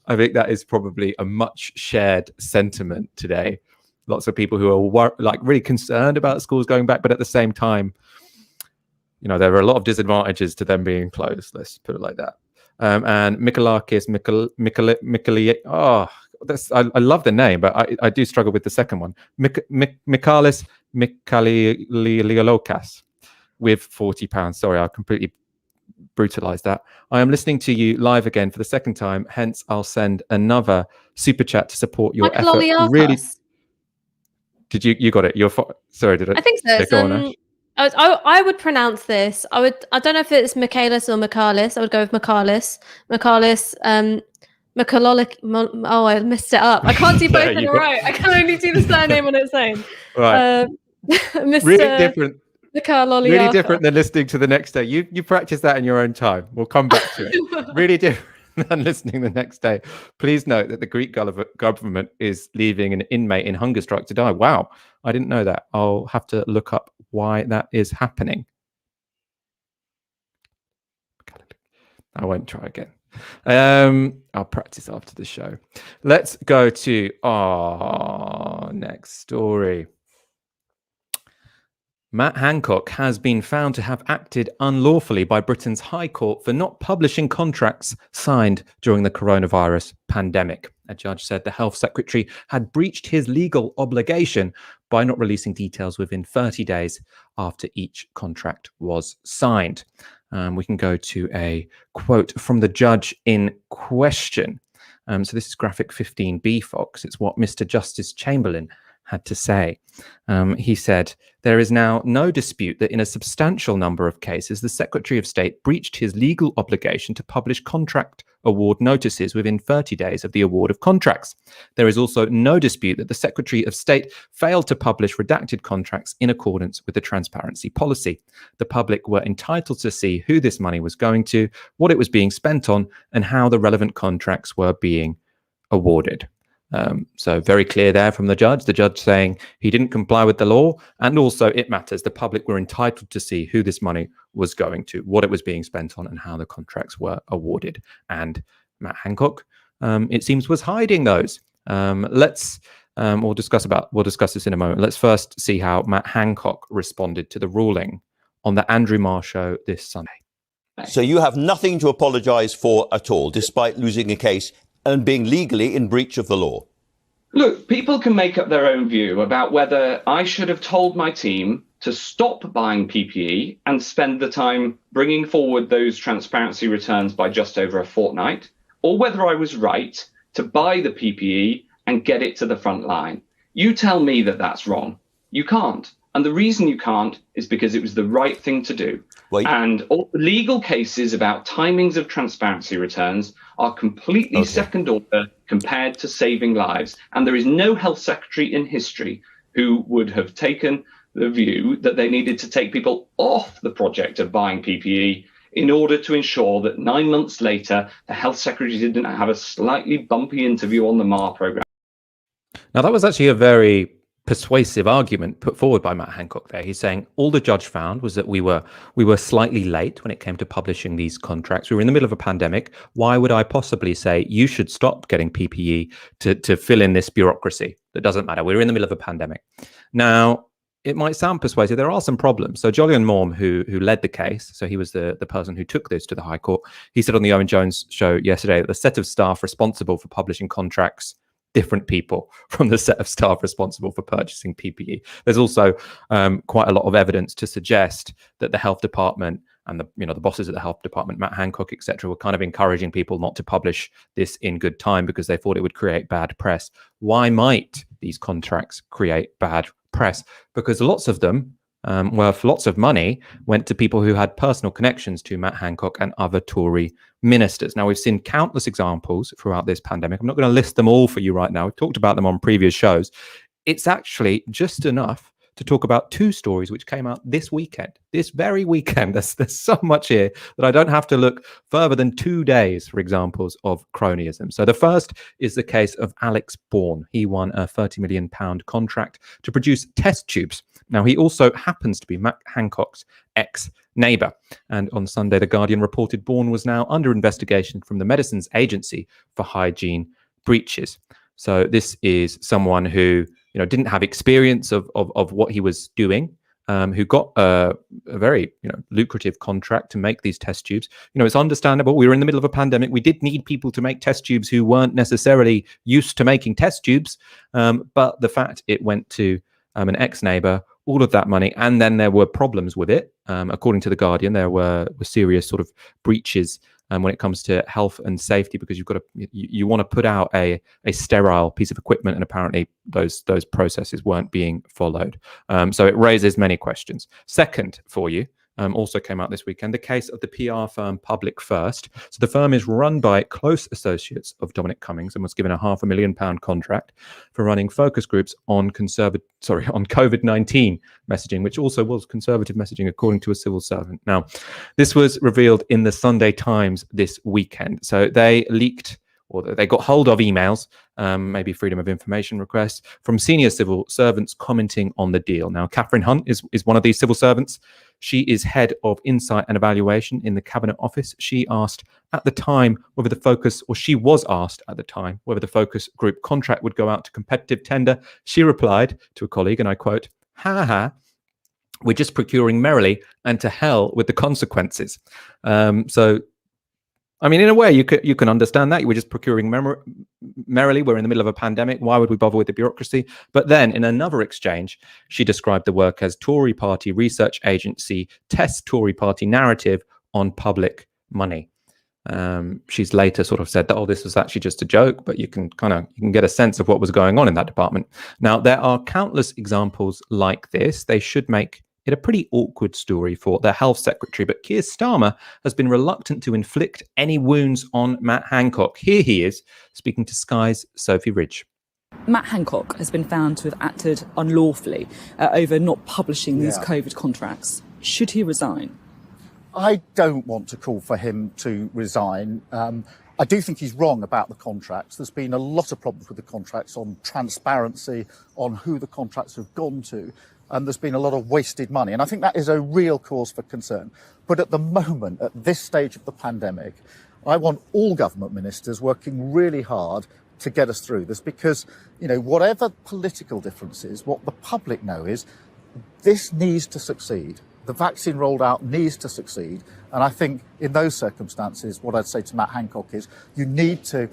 I think that is probably a much shared sentiment today. Lots of people who are really concerned about schools going back, but at the same time, there are a lot of disadvantages to them being closed. Let's put it like that. And Mikalakis, I love the name, but I do struggle with the second one. Mikalis Mikaliolilokas with £40. Sorry, I completely brutalized that. I am listening to you live again for the second time, hence I'll send another super chat to support your effort. Really, did you got it? Sorry, did I think so. Go on, Ash. I would pronounce this. I don't know if it's Michaelis or Michaelis. I would go with Michaelis. Oh, I messed it up. I can't do both in a row. I can only do the surname on its own. Right. Mr. Really different. Really different than listening to the next day. You practice that in your own time. We'll come back to it. Really different than listening the next day. Please note that the Greek government is leaving an inmate in hunger strike to die. Wow, I didn't know that. I'll have to look up why that is happening. I won't try again. I'll practice after the show. Let's go to our next story. Matt Hancock has been found to have acted unlawfully by Britain's High Court for not publishing contracts signed during the coronavirus pandemic. A judge said the Health Secretary had breached his legal obligation by not releasing details within 30 days after each contract was signed. We can go to a quote from the judge in question. So this is graphic 15B, Fox. It's what Mr. Justice Chamberlain had to say. He said, "There is now no dispute that in a substantial number of cases, the Secretary of State breached his legal obligation to publish contract award notices within 30 days of the award of contracts. There is also no dispute that the Secretary of State failed to publish redacted contracts in accordance with the transparency policy. The public were entitled to see who this money was going to, what it was being spent on, and how the relevant contracts were being awarded." So very clear there from the judge saying he didn't comply with the law, and also it matters. The public were entitled to see who this money was going to, what it was being spent on, and how the contracts were awarded. And Matt Hancock, it seems, was hiding those. We'll discuss this in a moment. Let's first see how Matt Hancock responded to the ruling on the Andrew Marr show this Sunday. So you have nothing to apologise for at all, despite losing a case and being legally in breach of the law? Look, people can make up their own view about whether I should have told my team to stop buying PPE and spend the time bringing forward those transparency returns by just over a fortnight, or whether I was right to buy the PPE and get it to the front line. You tell me that that's wrong. You can't. And the reason you can't is because it was the right thing to do. And all legal cases about timings of transparency returns are completely second order compared to saving lives. And there is no health secretary in history who would have taken the view that they needed to take people off the project of buying PPE in order to ensure that 9 months later, the health secretary didn't have a slightly bumpy interview on the Marr programme. Now, that was actually a very persuasive argument put forward by Matt Hancock there. He's saying all the judge found was that we were slightly late when it came to publishing these contracts. We were in the middle of a pandemic. Why would I possibly say you should stop getting PPE to fill in this bureaucracy? That doesn't matter. We were in the middle of a pandemic. Now, it might sound persuasive. There are some problems. So Julian Morm, who led the case, so he was the person who took this to the High Court, he said on the Owen Jones show yesterday that the set of staff responsible for publishing contracts, different people from the set of staff responsible for purchasing PPE. There's also quite a lot of evidence to suggest that the health department and the bosses at the health department, Matt Hancock, etc., were kind of encouraging people not to publish this in good time because they thought it would create bad press. Why might these contracts create bad press? Because lots of them, worth lots of money, went to people who had personal connections to Matt Hancock and other Tory ministers. Now, we've seen countless examples throughout this pandemic. I'm not going to list them all for you right now. We've talked about them on previous shows. It's actually just enough to talk about two stories which came out this weekend, this very weekend. There's so much here that I don't have to look further than 2 days for examples of cronyism. So the first is the case of Alex Bourne. He won a £30 million contract to produce test tubes. Now, he also happens to be Matt Hancock's ex-neighbour. And on Sunday, The Guardian reported Bourne was now under investigation from the Medicines Agency for hygiene breaches. So this is someone who didn't have experience of what he was doing, who got a very lucrative contract to make these test tubes. It's understandable. We were in the middle of a pandemic. We did need people to make test tubes who weren't necessarily used to making test tubes. But the fact it went to an ex-neighbour, all of that money, and then there were problems with it. According to The Guardian, there were serious sort of breaches when it comes to health and safety, because you want to put out a sterile piece of equipment, and apparently those processes weren't being followed. So it raises many questions. Second for you, also came out this weekend, the case of the PR firm Public First. So the firm is run by close associates of Dominic Cummings and was given a £500,000 contract for running focus groups on COVID-19 messaging, which also was conservative messaging, according to a civil servant. Now, this was revealed in the Sunday Times this weekend. So they leaked, or they got hold of emails, maybe freedom of information requests, from senior civil servants commenting on the deal. Now, Catherine Hunt is one of these civil servants. She is head of insight and evaluation in the Cabinet Office. She was asked at the time whether the focus group contract would go out to competitive tender. She replied to a colleague, and I quote, "Ha ha, we're just procuring merrily, and to hell with the consequences." I mean, in a way, you can understand that. You were just procuring merrily. We're in the middle of a pandemic. Why would we bother with the bureaucracy? But then in another exchange, she described the work as Tory party research agency tests Tory party narrative on public money. She's later sort of said that, oh, this was actually just a joke, but you can get a sense of what was going on in that department. Now, there are countless examples like this. They should make it a pretty awkward story for the health secretary, but Keir Starmer has been reluctant to inflict any wounds on Matt Hancock. Here he is speaking to Sky's Sophie Ridge. Matt Hancock has been found to have acted unlawfully over not publishing these COVID contracts. Should he resign? I don't want to call for him to resign. I do think he's wrong about the contracts. There's been a lot of problems with the contracts on transparency, on who the contracts have gone to, and there's been a lot of wasted money. And I think that is a real cause for concern. But at the moment, at this stage of the pandemic, I want all government ministers working really hard to get us through this, because, you know, whatever political differences, what the public know is this needs to succeed. The vaccine rolled out needs to succeed. And I think in those circumstances, what I'd say to Matt Hancock is you need to,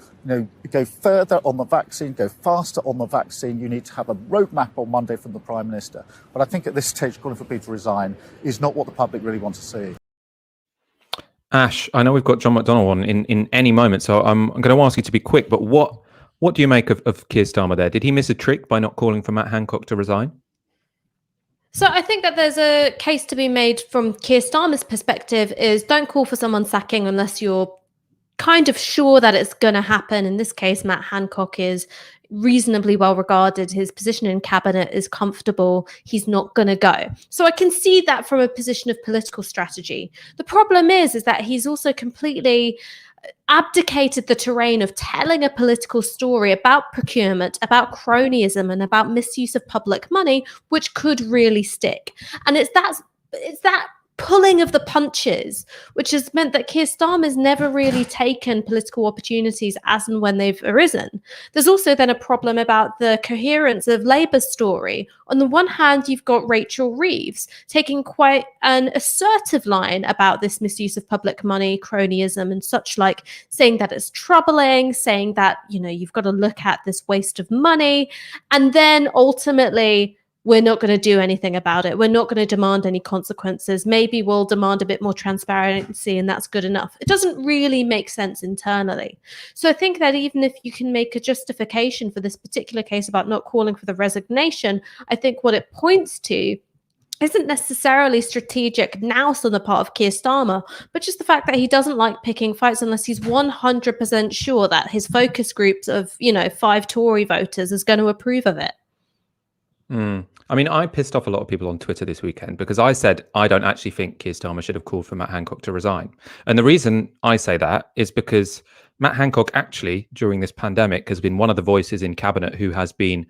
go further on the vaccine, go faster on the vaccine. You need to have a roadmap on Monday from the Prime Minister. But I think at this stage, calling for people to resign is not what the public really wants to see. Ash, I know we've got John McDonnell on in any moment, so I'm going to ask you to be quick, but what do you make of Keir Starmer there? Did he miss a trick by not calling for Matt Hancock to resign? So I think that there's a case to be made from Keir Starmer's perspective is don't call for someone sacking unless you're kind of sure that it's going to happen. In this case, Matt Hancock is reasonably well regarded. His position in cabinet is comfortable. He's not going to go. So I can see that from a position of political strategy. The problem is that he's also completely abdicated the terrain of telling a political story about procurement, about cronyism, and about misuse of public money, which could really stick. And it's that pulling of the punches, which has meant that Keir Starmer's never really taken political opportunities as and when they've arisen. There's also then a problem about the coherence of Labour's story. On the one hand, you've got Rachel Reeves taking quite an assertive line about this misuse of public money, cronyism and such like, saying that it's troubling, saying that, you've got to look at this waste of money. And then ultimately, we're not going to do anything about it. We're not going to demand any consequences. Maybe we'll demand a bit more transparency and that's good enough. It doesn't really make sense internally. So I think that even if you can make a justification for this particular case about not calling for the resignation, I think what it points to isn't necessarily strategic nous on the part of Keir Starmer, but just the fact that he doesn't like picking fights unless he's 100% sure that his focus groups of, 5 Tory voters is going to approve of it. I mean, I pissed off a lot of people on Twitter this weekend because I said I don't actually think Keir Starmer should have called for Matt Hancock to resign. And the reason I say that is because Matt Hancock actually, during this pandemic, has been one of the voices in cabinet who has been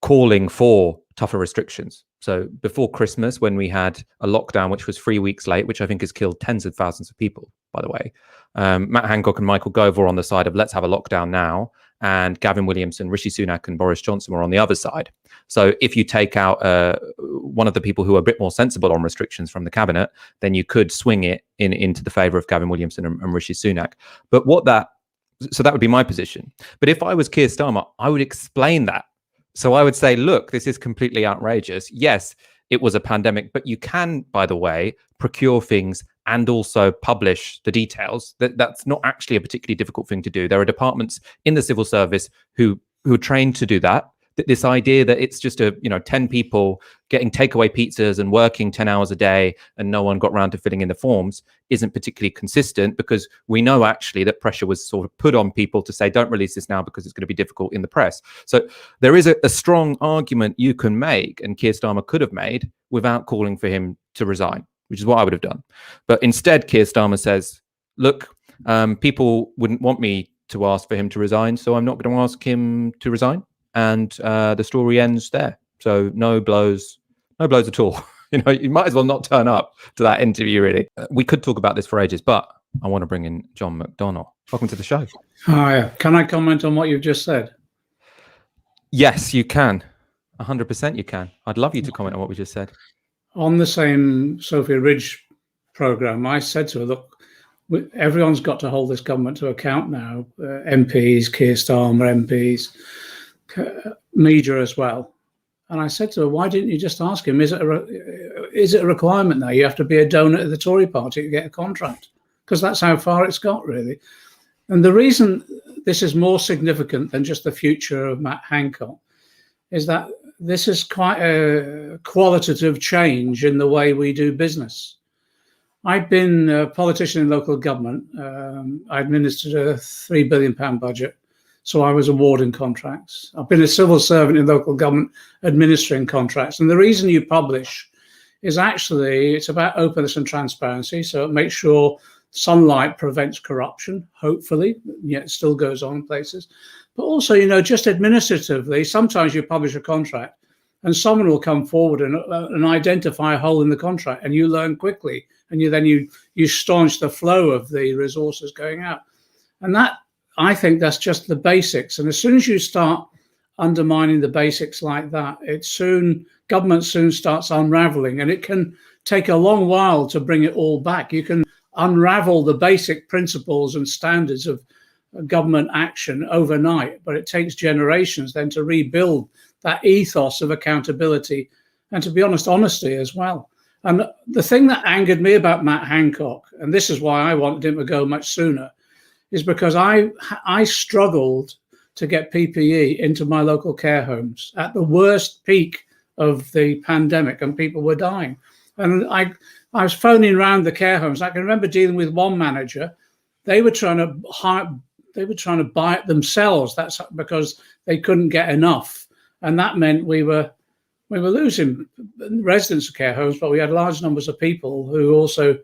calling for tougher restrictions. So before Christmas, when we had a lockdown, which was 3 weeks late, which I think has killed tens of thousands of people, by the way, Matt Hancock and Michael Gove were on the side of let's have a lockdown now. And Gavin Williamson, Rishi Sunak and Boris Johnson were on the other side. So if you take out one of the people who are a bit more sensible on restrictions from the cabinet, then you could swing it into the favour of Gavin Williamson and Rishi Sunak. But so that would be my position. But if I was Keir Starmer, I would explain that. So I would say, look, this is completely outrageous. Yes, it was a pandemic, but you can, by the way, procure things and also publish the details. That's not actually a particularly difficult thing to do. There are departments in the civil service who are trained to do that. This idea that it's just 10 people getting takeaway pizzas and working 10 hours a day and no one got around to filling in the forms isn't particularly consistent, because we know actually that pressure was sort of put on people to say, don't release this now because it's going to be difficult in the press. So there is a strong argument you can make, and Keir Starmer could have made, without calling for him to resign, which is what I would have done. But instead, Keir Starmer says, look, people wouldn't want me to ask for him to resign, so I'm not going to ask him to resign. And the story ends there. So no blows at all. You might as well not turn up to that interview, really. We could talk about this for ages, but I want to bring in John McDonnell. Welcome to the show. Hi. Can I comment on what you've just said? Yes, you can. 100% you can. I'd love you to comment on what we just said. On the same Sophie Ridge programme, I said to her, look, everyone's got to hold this government to account now. MPs, Keir Starmer MPs, media as well. And I said to her, why didn't you just ask him, is it a requirement now? You have to be a donor to the Tory party to get a contract? because that's how far it's got, really. And the reason this is more significant than just the future of Matt Hancock is that this is quite a qualitative change in the way we do business. I've been a politician in local government. I administered a £3 billion budget, so I was awarding contracts. I've been a civil servant in local government administering contracts. And the reason you publish is actually it's about openness and transparency. So it makes sure sunlight prevents corruption, hopefully, yet it still goes on in places. But also, you know, just administratively, sometimes you publish a contract and someone will come forward and identify a hole in the contract, and you learn quickly, and you staunch the flow of the resources going out. And that, I think that's just the basics. And as soon as you start undermining the basics like that, government soon starts unraveling, and it can take a long while to bring it all back. You can unravel the basic principles and standards of government action overnight, but it takes generations then to rebuild that ethos of accountability and, to be honest, honesty as well. And the thing that angered me about Matt Hancock, and this is why I wanted him to go much sooner, is because I struggled to get PPE into my local care homes at the worst peak of the pandemic, and people were dying. And I was phoning around the care homes. I can remember dealing with one manager. They were trying to buy it themselves. That's because they couldn't get enough, and that meant we were losing residents of care homes, but we had large numbers of people who also,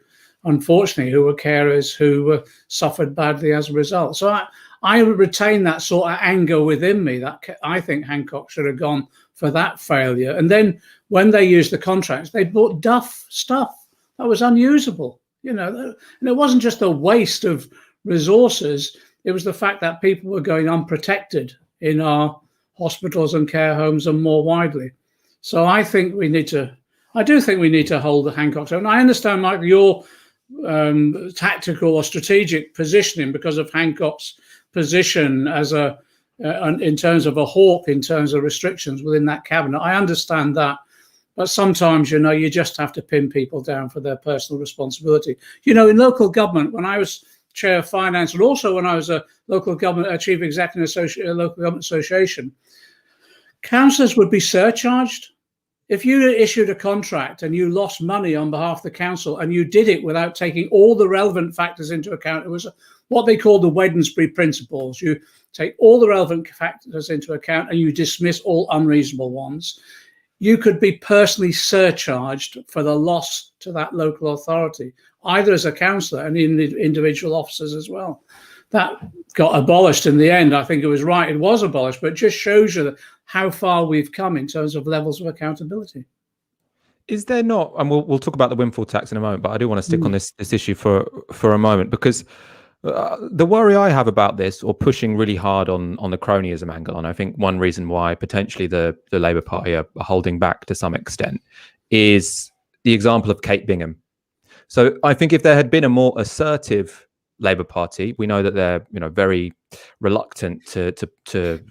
unfortunately, who were carers who suffered badly as a result. So I retain that sort of anger within me that I think Hancock should have gone for that failure. And then when they used the contracts, they bought duff stuff that was unusable, you know, and it wasn't just a waste of resources. It was the fact that people were going unprotected in our hospitals and care homes and more widely. So I do think we need to hold the Hancock. And I understand, Mike, your tactical or strategic positioning because of Hancock's position as in terms of a hawk, in terms of restrictions within that cabinet. I understand that. But sometimes, you know, you just have to pin people down for their personal responsibility. You know, in local government, when I was chair of finance, and also when I was a local government chief executive local government association, councillors would be surcharged. If you issued a contract and you lost money on behalf of the council and you did it without taking all the relevant factors into account, it was what they call the Wednesbury principles. You take all the relevant factors into account and you dismiss all unreasonable ones. You could be personally surcharged for the loss to that local authority, either as a councillor and in the individual officers as well. That got abolished in the end. I think it was right. It was abolished, but it just shows you how far we've come in terms of levels of accountability. Is there not, and we'll talk about the windfall tax in a moment, but I do want to stick on this issue for a moment, because the worry I have about this, or pushing really hard on the cronyism angle, and I think one reason why potentially the Labour Party are holding back to some extent, is the example of Kate Bingham. So I think if there had been a more assertive Labour Party, we know that they're, you know, very reluctant to hit the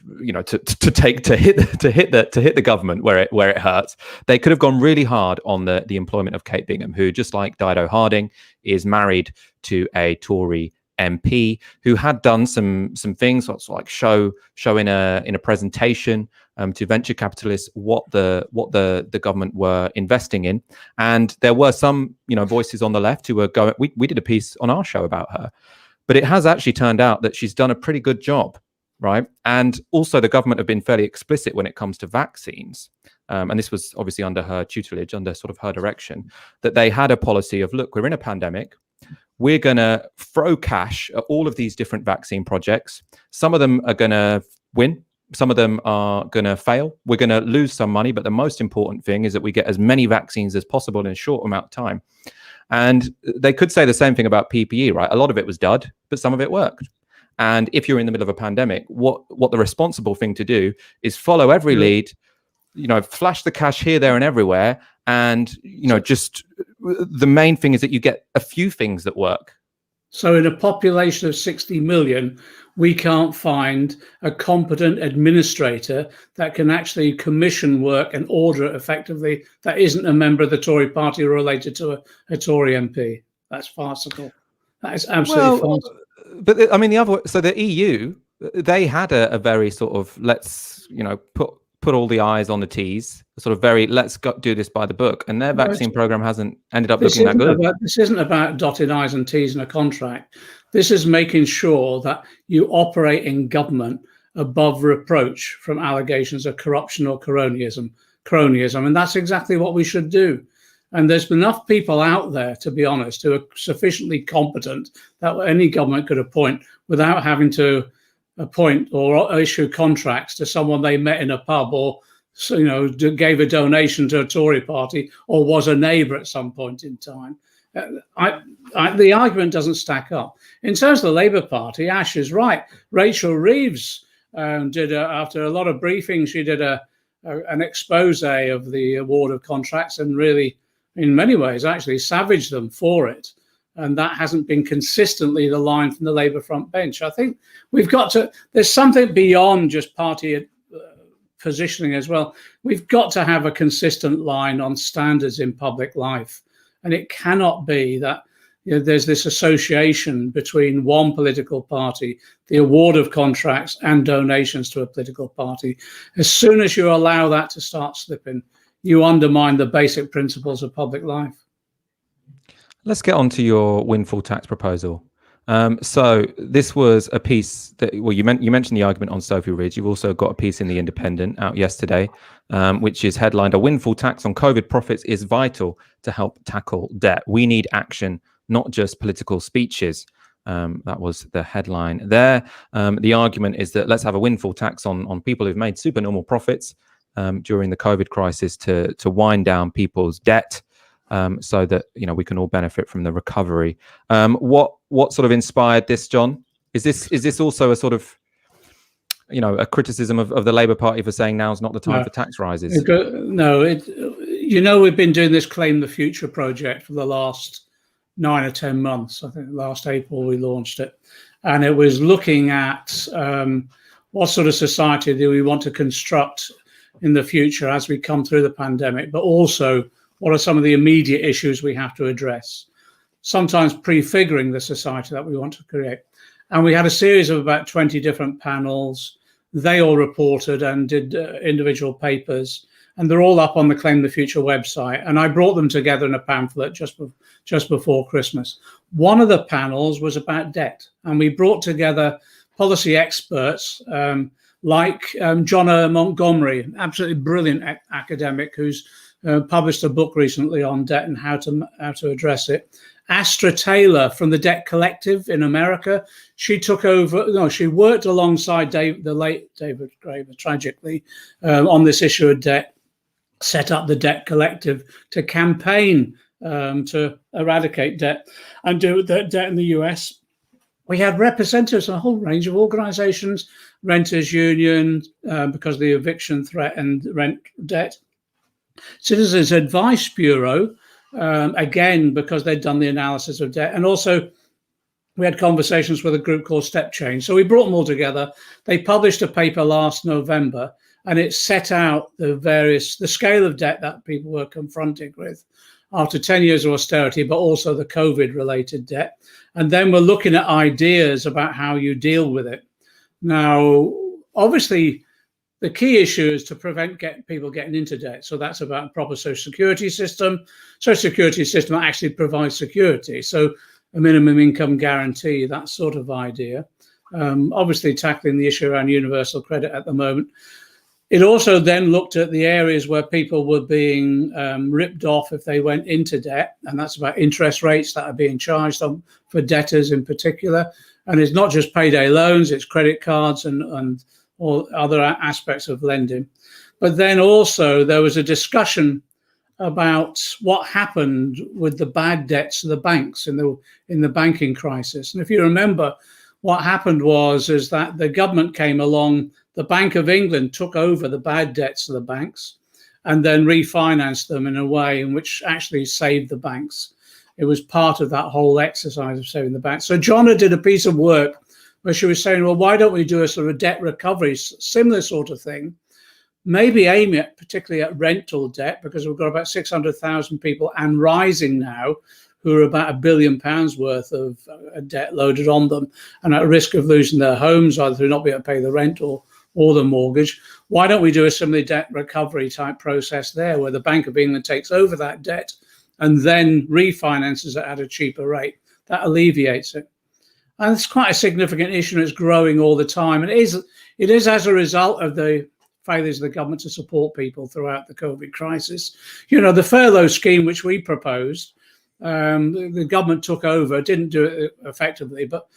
government where it hurts. They could have gone really hard on the employment of Kate Bingham, who, just like Dido Harding, is married to a Tory MP who had done some things, sort of like show in a presentation to venture capitalists what the government were investing in, and there were some, you know, voices on the left who were going. We did a piece on our show about her, but it has actually turned out that she's done a pretty good job, right? And also the government have been fairly explicit when it comes to vaccines, and this was obviously under her tutelage, under sort of her direction, that they had a policy of, look, we're in a pandemic. We're going to throw cash at all of these different vaccine projects. Some of them are going to win. Some of them are going to fail. We're going to lose some money. But the most important thing is that we get as many vaccines as possible in a short amount of time. And they could say the same thing about PPE, right? A lot of it was dud, but some of it worked. And if you're in the middle of a pandemic, what the responsible thing to do is follow every lead, you know, flash the cash here, there, and everywhere. And, you know, just the main thing is that you get a few things that work. So in a population of 60 million, we can't find a competent administrator that can actually commission work and order it effectively that isn't a member of the Tory party or related to a Tory MP. That's farcical. That is absolutely false. But I mean, the EU, they had a very sort of, let's, put all the I's on the T's, sort of very, let's do this by the book. And their vaccine program hasn't ended up looking that good. This isn't about dotted I's and T's in a contract. This is making sure that you operate in government above reproach from allegations of corruption or cronyism. And that's exactly what we should do. And there's enough people out there, to be honest, who are sufficiently competent that any government could appoint without having to appoint or issue contracts to someone they met in a pub, or gave a donation to a Tory party, or was a neighbour at some point in time. The argument doesn't stack up. In terms of the Labour Party, Ash is right. Rachel Reeves after a lot of briefings, she did an expose of the award of contracts, and really, in many ways, actually savaged them for it. And that hasn't been consistently the line from the Labour front bench. I think we've got to, there's something beyond just party positioning as well. We've got to have a consistent line on standards in public life. And it cannot be that there's this association between one political party, the award of contracts, and donations to a political party. As soon as you allow that to start slipping, you undermine the basic principles of public life. Let's get on to your windfall tax proposal. So this was a piece that, well, you mentioned the argument on Sophie Ridge. You've also got a piece in The Independent out yesterday, which is headlined, "A windfall tax on COVID profits is vital to help tackle debt. We need action, not just political speeches." That was the headline there. The argument is that let's have a windfall tax on people who've made supernormal profits during the COVID crisis to wind down people's debt. So that we can all benefit from the recovery. What sort of inspired this, John? Is this also a sort of a criticism of the Labour Party for saying now's not the time for tax rises? No, we've been doing this Claim the Future project for the last 9 or 10 months. I think last April we launched it, and it was looking at what sort of society do we want to construct in the future as we come through the pandemic, but also what are some of the immediate issues we have to address, sometimes prefiguring the society that we want to create. And we had a series of about 20 different panels. They all reported and did individual papers, and they're all up on the Claim the Future website. And I brought them together in a pamphlet just before Christmas. One of the panels was about debt, and we brought together policy experts like John Montgomery, an absolutely brilliant academic who's published a book recently on debt and how to address it. Astra Taylor from the Debt Collective in America. She took over. No, she worked alongside the late David Graeber, tragically, on this issue of debt. Set up the Debt Collective to campaign to eradicate debt and do debt in the US. We had representatives of a whole range of organisations, Renters Union, because of the eviction threat and rent debt. Citizens Advice Bureau, again, because they'd done the analysis of debt. And also we had conversations with a group called Step Change. So we brought them all together. They published a paper last November, and it set out the scale of debt that people were confronted with after 10 years of austerity, but also the COVID related debt. And then we're looking at ideas about how you deal with it. Now, obviously, the key issue is to prevent people getting into debt. So that's about a proper social security system. Social security system actually provides security. So a minimum income guarantee, that sort of idea. Obviously tackling the issue around universal credit at the moment. It also then looked at the areas where people were being ripped off if they went into debt. And that's about interest rates that are being charged for debtors in particular. And it's not just payday loans, it's credit cards and all other aspects of lending. But then also there was a discussion about what happened with the bad debts of the banks in the banking crisis. And if you remember, what happened is that the government came along, the Bank of England took over the bad debts of the banks and then refinanced them in a way in which actually saved the banks. It was part of that whole exercise of saving the banks. So Jonna did a piece of work where she was saying, well, why don't we do a sort of debt recovery, similar sort of thing, maybe aim it particularly at rental debt, because we've got about 600,000 people and rising now who are about £1 billion worth of debt loaded on them and at risk of losing their homes, either through not being able to pay the rent or the mortgage. Why don't we do a similar debt recovery type process there, where the Bank of England takes over that debt and then refinances it at a cheaper rate? That alleviates it. And it's quite a significant issue, and it's growing all the time. And it is as a result of the failures of the government to support people throughout the COVID crisis. You know, the furlough scheme, which we proposed, the government took over, didn't do it effectively, but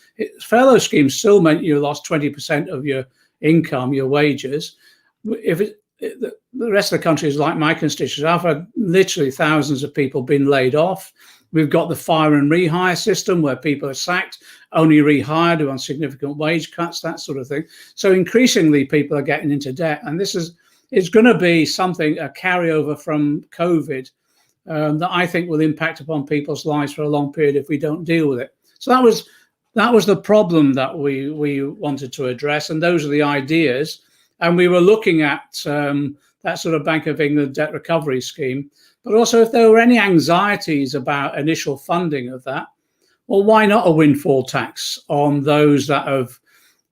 furlough scheme still meant you lost 20% of your income, your wages. If the rest of the country is like my constituents, I've had literally thousands of people been laid off. We've got the fire and rehire system where people are sacked, only rehired on significant wage cuts, that sort of thing. So increasingly people are getting into debt. And it's going to be something, a carryover from COVID that I think will impact upon people's lives for a long period if we don't deal with it. So that was the problem that we wanted to address. And those are the ideas. And we were looking at that sort of Bank of England debt recovery scheme. But also, if there were any anxieties about initial funding of that, well, why not a windfall tax on those that have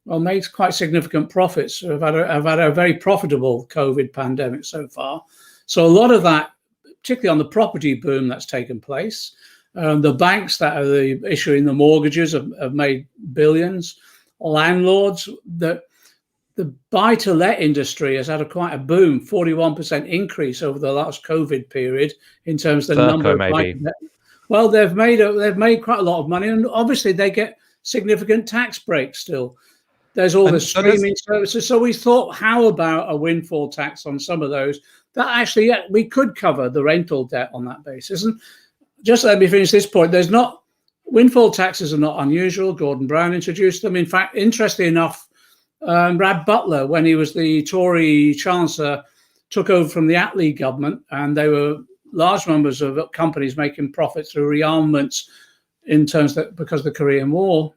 made quite significant profits, have had a very profitable COVID pandemic so far. So a lot of that, particularly on the property boom that's taken place, the banks that are issuing the mortgages have made billions. Landlords, the buy-to-let industry has had quite a boom, 41% increase over the last COVID period in terms of the number of buy-to-let. Well, they've made quite a lot of money, and obviously they get significant tax breaks still. There's all the streaming services. So we thought, how about a windfall tax on some of those? That actually, we could cover the rental debt on that basis. And just let me finish this point. Windfall taxes are not unusual. Gordon Brown introduced them. In fact, interestingly enough, Brad Butler, when he was the Tory Chancellor, took over from the Attlee government, and there were large numbers of companies making profits through rearmaments in terms that because of the Korean War.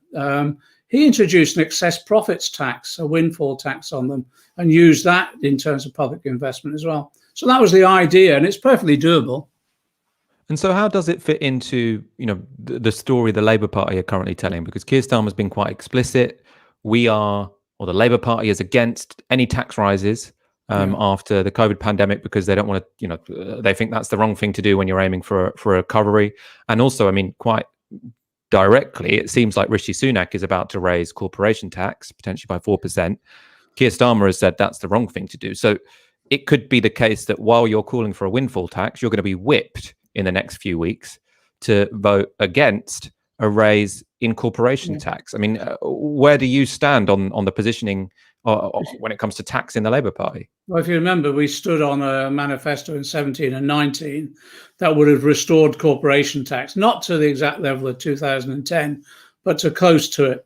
He introduced an excess profits tax, a windfall tax on them, and used that in terms of public investment as well. So that was the idea, and it's perfectly doable. And so how does it fit into, the story the Labour Party are currently telling? Because Keir Starmer's been quite explicit. The Labour Party is against any tax rises after the COVID pandemic because they don't want to, they think that's the wrong thing to do when you're aiming for a recovery. And also, quite directly, it seems like Rishi Sunak is about to raise corporation tax, potentially by 4%. Keir Starmer has said that's the wrong thing to do. So it could be the case that while you're calling for a windfall tax, you're going to be whipped in the next few weeks to vote against a raise in corporation tax. Where do you stand on the positioning when it comes to tax in the Labour Party? Well, if you remember, we stood on a manifesto in 17 and 19 that would have restored corporation tax, not to the exact level of 2010, but to close to it.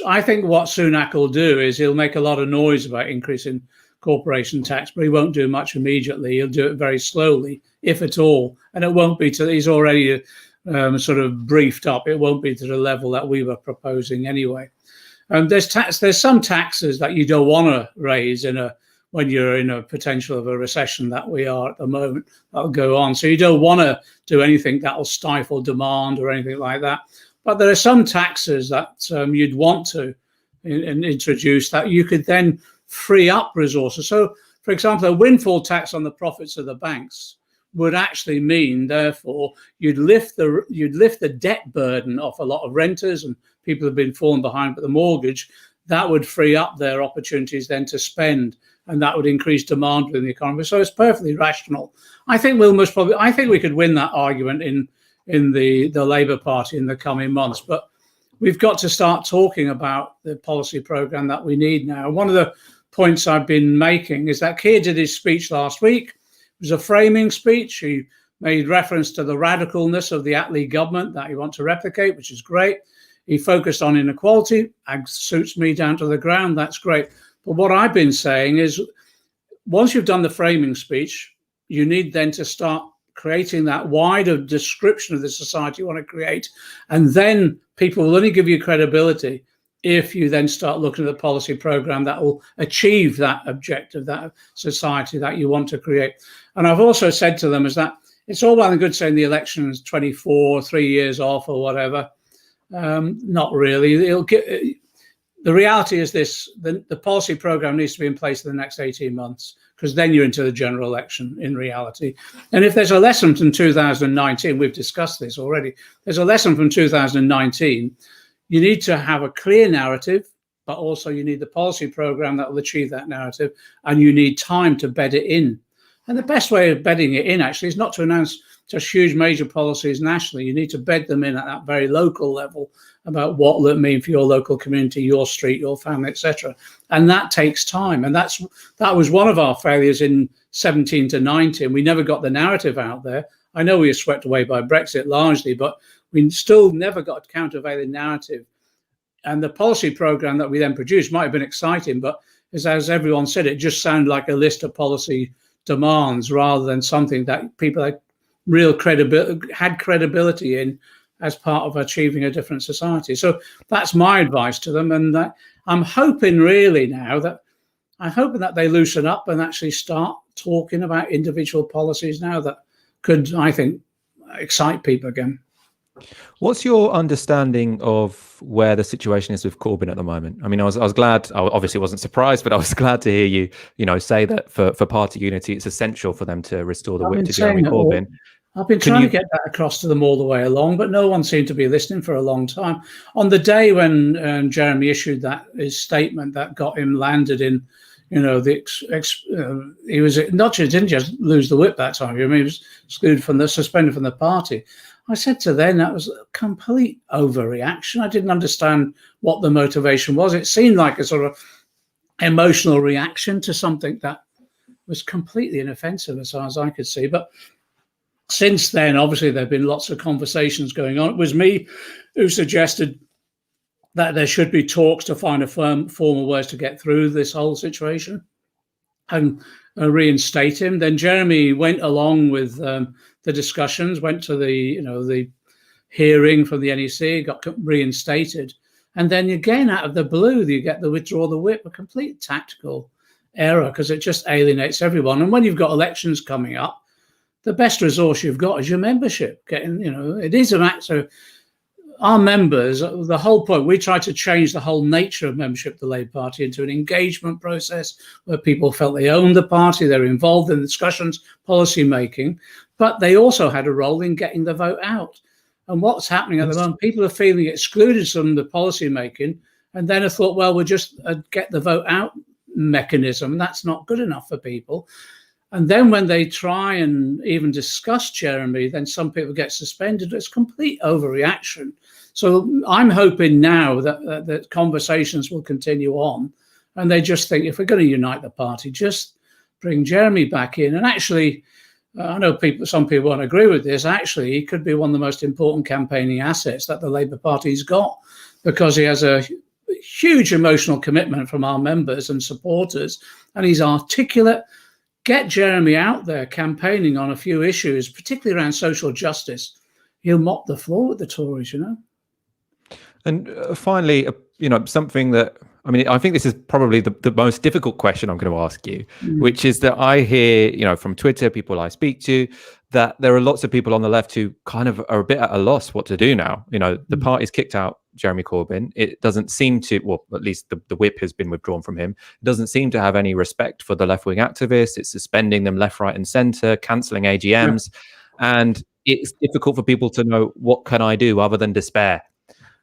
I think what Sunak will do is he'll make a lot of noise about increasing corporation tax, but he won't do much immediately. He'll do it very slowly, if at all. And it won't be he's already sort of briefed up. It won't be to the level that we were proposing anyway. There's some taxes that you don't want to raise when you're in a potential of a recession that we are at the moment. That'll go on. So you don't want to do anything that will stifle demand or anything like that. But there are some taxes that you'd want to introduce that you could then free up resources. So, for example, a windfall tax on the profits of the banks would actually mean, therefore, you'd lift the debt burden off a lot of renters and people who've been falling behind with the mortgage. That would free up their opportunities then to spend, and that would increase demand within the economy. So it's perfectly rational. I think we could win that argument in the Labour Party in the coming months. But we've got to start talking about the policy programme that we need now. One of the points I've been making is that Keir did his speech last week. It was a framing speech. He made reference to the radicalness of the Attlee government that he wants to replicate, which is great. He focused on inequality. That suits me down to the ground. That's great. But what I've been saying is once you've done the framing speech, you need then to start creating that wider description of the society you want to create. And then people will only give you credibility if you then start looking at the policy program that will achieve that objective, that society that you want to create. And I've also said to them is that it's all well and good saying the election's 24, 3 years off or whatever. Not really. The reality is this: the policy program needs to be in place for the next 18 months, because then you're into the general election in reality. And if there's a lesson from 2019, we've discussed this already, there's a lesson from 2019, you need to have a clear narrative, but also you need the policy program that will achieve that narrative, and you need time to bed it in. And the best way of bedding it in actually is not to announce just huge major policies nationally. You need to bed them in at that very local level about what will it mean for your local community, your street, your family, etc. And that takes time. And that was one of our failures in 17 to 19. We never got the narrative out there. I know we were swept away by Brexit largely, but we still never got a countervailing narrative. And the policy program that we then produced might have been exciting, but as everyone said, it just sounded like a list of policy demands rather than something that people had real credibility in as part of achieving a different society. So that's my advice to them. And I'm hoping really now that they loosen up and actually start talking about individual policies now that could, I think, excite people again. What's your understanding of where the situation is with Corbyn at the moment? I mean, I was glad, I obviously wasn't surprised, but I was glad to hear you say that for party unity, it's essential for them to restore the whip to Jeremy Corbyn. I've been trying to get that across to them all the way along, but no one seemed to be listening for a long time. On the day when Jeremy issued his statement that got him landed in, he was didn't just lose the whip that time. I mean, he was suspended from the party. I said to them that was a complete overreaction. I didn't understand what the motivation was. It seemed like a sort of emotional reaction to something that was completely inoffensive as far as I could see. But since then, obviously, there have been lots of conversations going on. It was me who suggested that there should be talks to find a formal ways to get through this whole situation and reinstate him. Then Jeremy went along with the discussions, went to the hearing from the NEC, got reinstated. And then again, out of the blue, you get the withdraw the whip, a complete tactical error, because it just alienates everyone. And when you've got elections coming up, the best resource you've got is your membership. It is an act of our members. The whole point, we try to change the whole nature of membership of the Labour Party into an engagement process where people felt they owned the party, they're involved in discussions, policy making, but they also had a role in getting the vote out. And what's happening at the moment, people are feeling excluded from the policy making, and then have thought, well, we'll just get the vote out mechanism. That's not good enough for people. And then when they try and even discuss Jeremy, then some people get suspended. It's complete overreaction. So I'm hoping now that conversations will continue on, and they just think, if we're going to unite the party, just bring Jeremy back in. And actually, I know some people won't agree with this. Actually, he could be one of the most important campaigning assets that the Labour Party's got, because he has a huge emotional commitment from our members and supporters, and he's articulate. Get Jeremy out there campaigning on a few issues, particularly around social justice. He'll mop the floor with the Tories, And finally, something that, I think this is probably the most difficult question I'm going to ask you, which is that I hear, from Twitter, people I speak to, that there are lots of people on the left who kind of are a bit at a loss what to do now. The party's kicked out Jeremy Corbyn. It doesn't seem to, well, at least the whip has been withdrawn from him. It doesn't seem to have any respect for the left-wing activists. It's suspending them left, right and centre, cancelling AGMs. Yeah. And it's difficult for people to know, what can I do other than despair?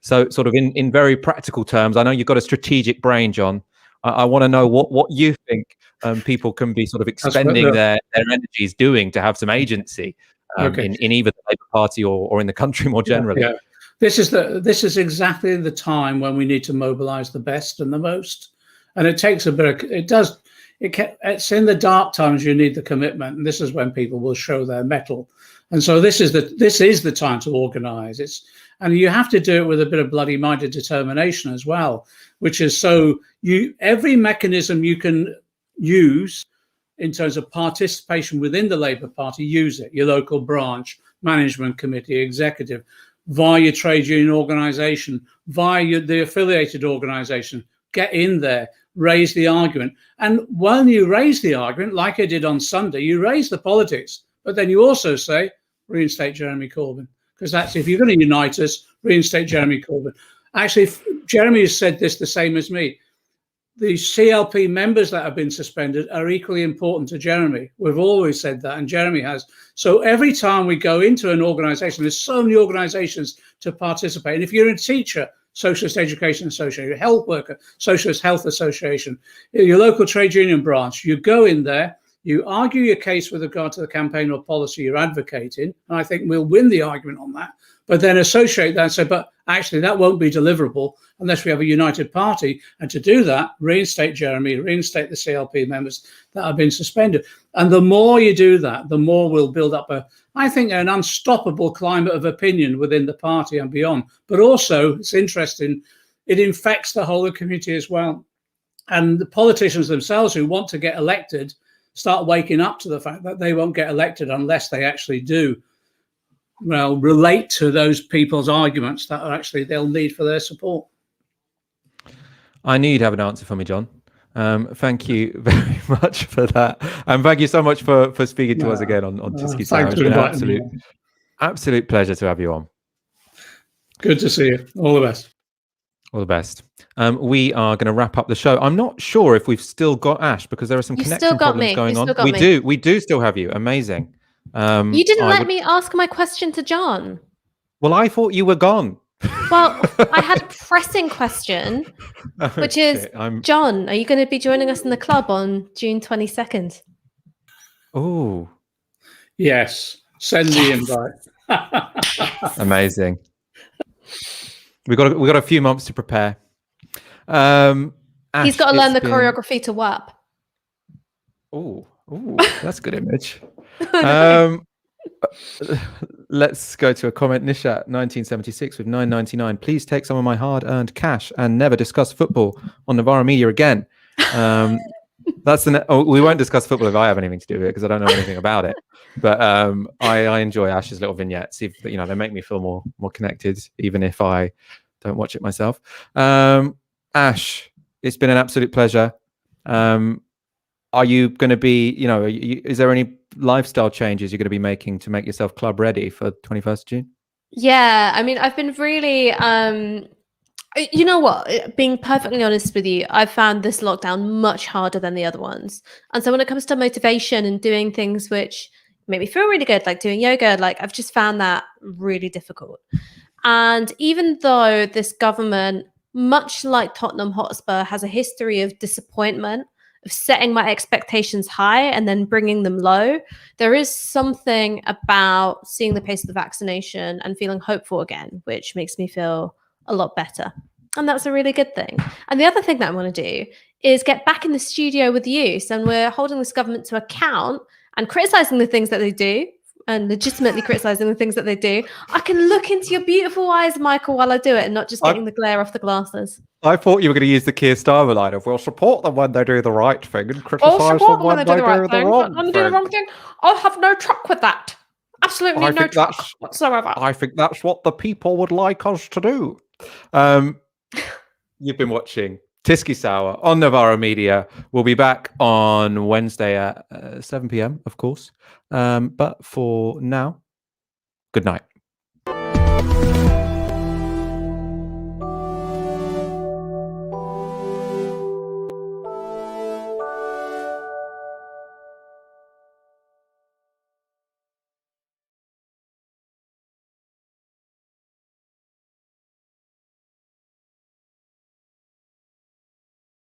So sort of in very practical terms, I know you've got a strategic brain, John. I want to know what you think people can be sort of expending their energies doing to have some agency in either the Labour Party or in the country more generally. Yeah. This is exactly the time when we need to mobilise the best and the most, and it takes a bit. It's in the dark times you need the commitment, and this is when people will show their mettle. And so this is the time to organise. And you have to do it with a bit of bloody-minded determination as well, which is every mechanism you can use in terms of participation within the Labour Party, use it. Your local branch, management committee, executive, via your trade union organisation, via the affiliated organisation. Get in there, raise the argument. And when you raise the argument, like I did on Sunday, you raise the politics, But then you also say, reinstate Jeremy Corbyn, because that's, if you're going to unite us, reinstate Jeremy Corbyn. Actually, Jeremy has said this the same as me. The CLP members that have been suspended are equally important to Jeremy. We've always said that, and Jeremy has. So every time we go into an organisation, there's so many organisations to participate. And if you're a teacher, Socialist Education Association, a health worker, Socialist Health Association, your local trade union branch, you go in there, you argue your case with regard to the campaign or policy you're advocating, and I think we'll win the argument on that, but then associate that and say, but actually that won't be deliverable unless we have a united party. And to do that, reinstate Jeremy, reinstate the CLP members that have been suspended. And the more you do that, the more we'll build up I think, an unstoppable climate of opinion within the party and beyond. But also, it's interesting, it infects the whole of the community as well. And the politicians themselves who want to get elected start waking up to the fact that they won't get elected unless they actually do, well, relate to those people's arguments that are actually they'll need for their support. I knew you'd have an answer for me, John. Thank you very much for that. And thank you so much for speaking to us again on Tysky. It's been an absolute pleasure to have you on. Good to see you. All the best. All the best. We are going to wrap up the show. I'm not sure if we've still got Ash because there are some connection problems going on. We do still have you. Amazing. You didn't let me ask my question to John. Well, I thought you were gone. Well, I had a pressing question, which is, John, are you going to be joining us in the club on June 22nd? Oh, yes. Send the invite. Amazing. We got a few months to prepare. He's got to learn the choreography to WAP. Oh, that's a good image. Let's go to a comment. Nishat 1976 with 9.99. Please take some of my hard-earned cash and never discuss football on Novara Media again. That's we won't discuss football if I have anything to do with it because I don't know anything about it. But I enjoy Ash's little vignettes. They make me feel more connected, even if I don't watch it myself. Ash, it's been an absolute pleasure. Are you going to be, is there any lifestyle changes you're going to be making to make yourself club ready for 21st June? Yeah, I mean, I've been really, you know what, being perfectly honest with you, I've found this lockdown much harder than the other ones. And so when it comes to motivation and doing things which make me feel really good, like doing yoga, like I've just found that really difficult. And even though this government, much like Tottenham Hotspur, has a history of disappointment, of setting my expectations high and then bringing them low, there is something about seeing the pace of the vaccination and feeling hopeful again, which makes me feel a lot better. And that's a really good thing. And the other thing that I want to do is get back in the studio with you. So we're holding this government to account and criticizing the things that they do and legitimately criticizing the things that they do. I can look into your beautiful eyes, Michael, while I do it and not just getting the glare off the glasses. I thought you were going to use the Keir Starmer line of, we'll support them when they do the right thing and criticise them when they do the wrong thing. I'll have no truck with that. Absolutely no truck whatsoever. I think that's what the people would like us to do. You've been watching Tysky Sour on Novara Media. We'll be back on Wednesday at 7 p.m, of course. But for now, good night.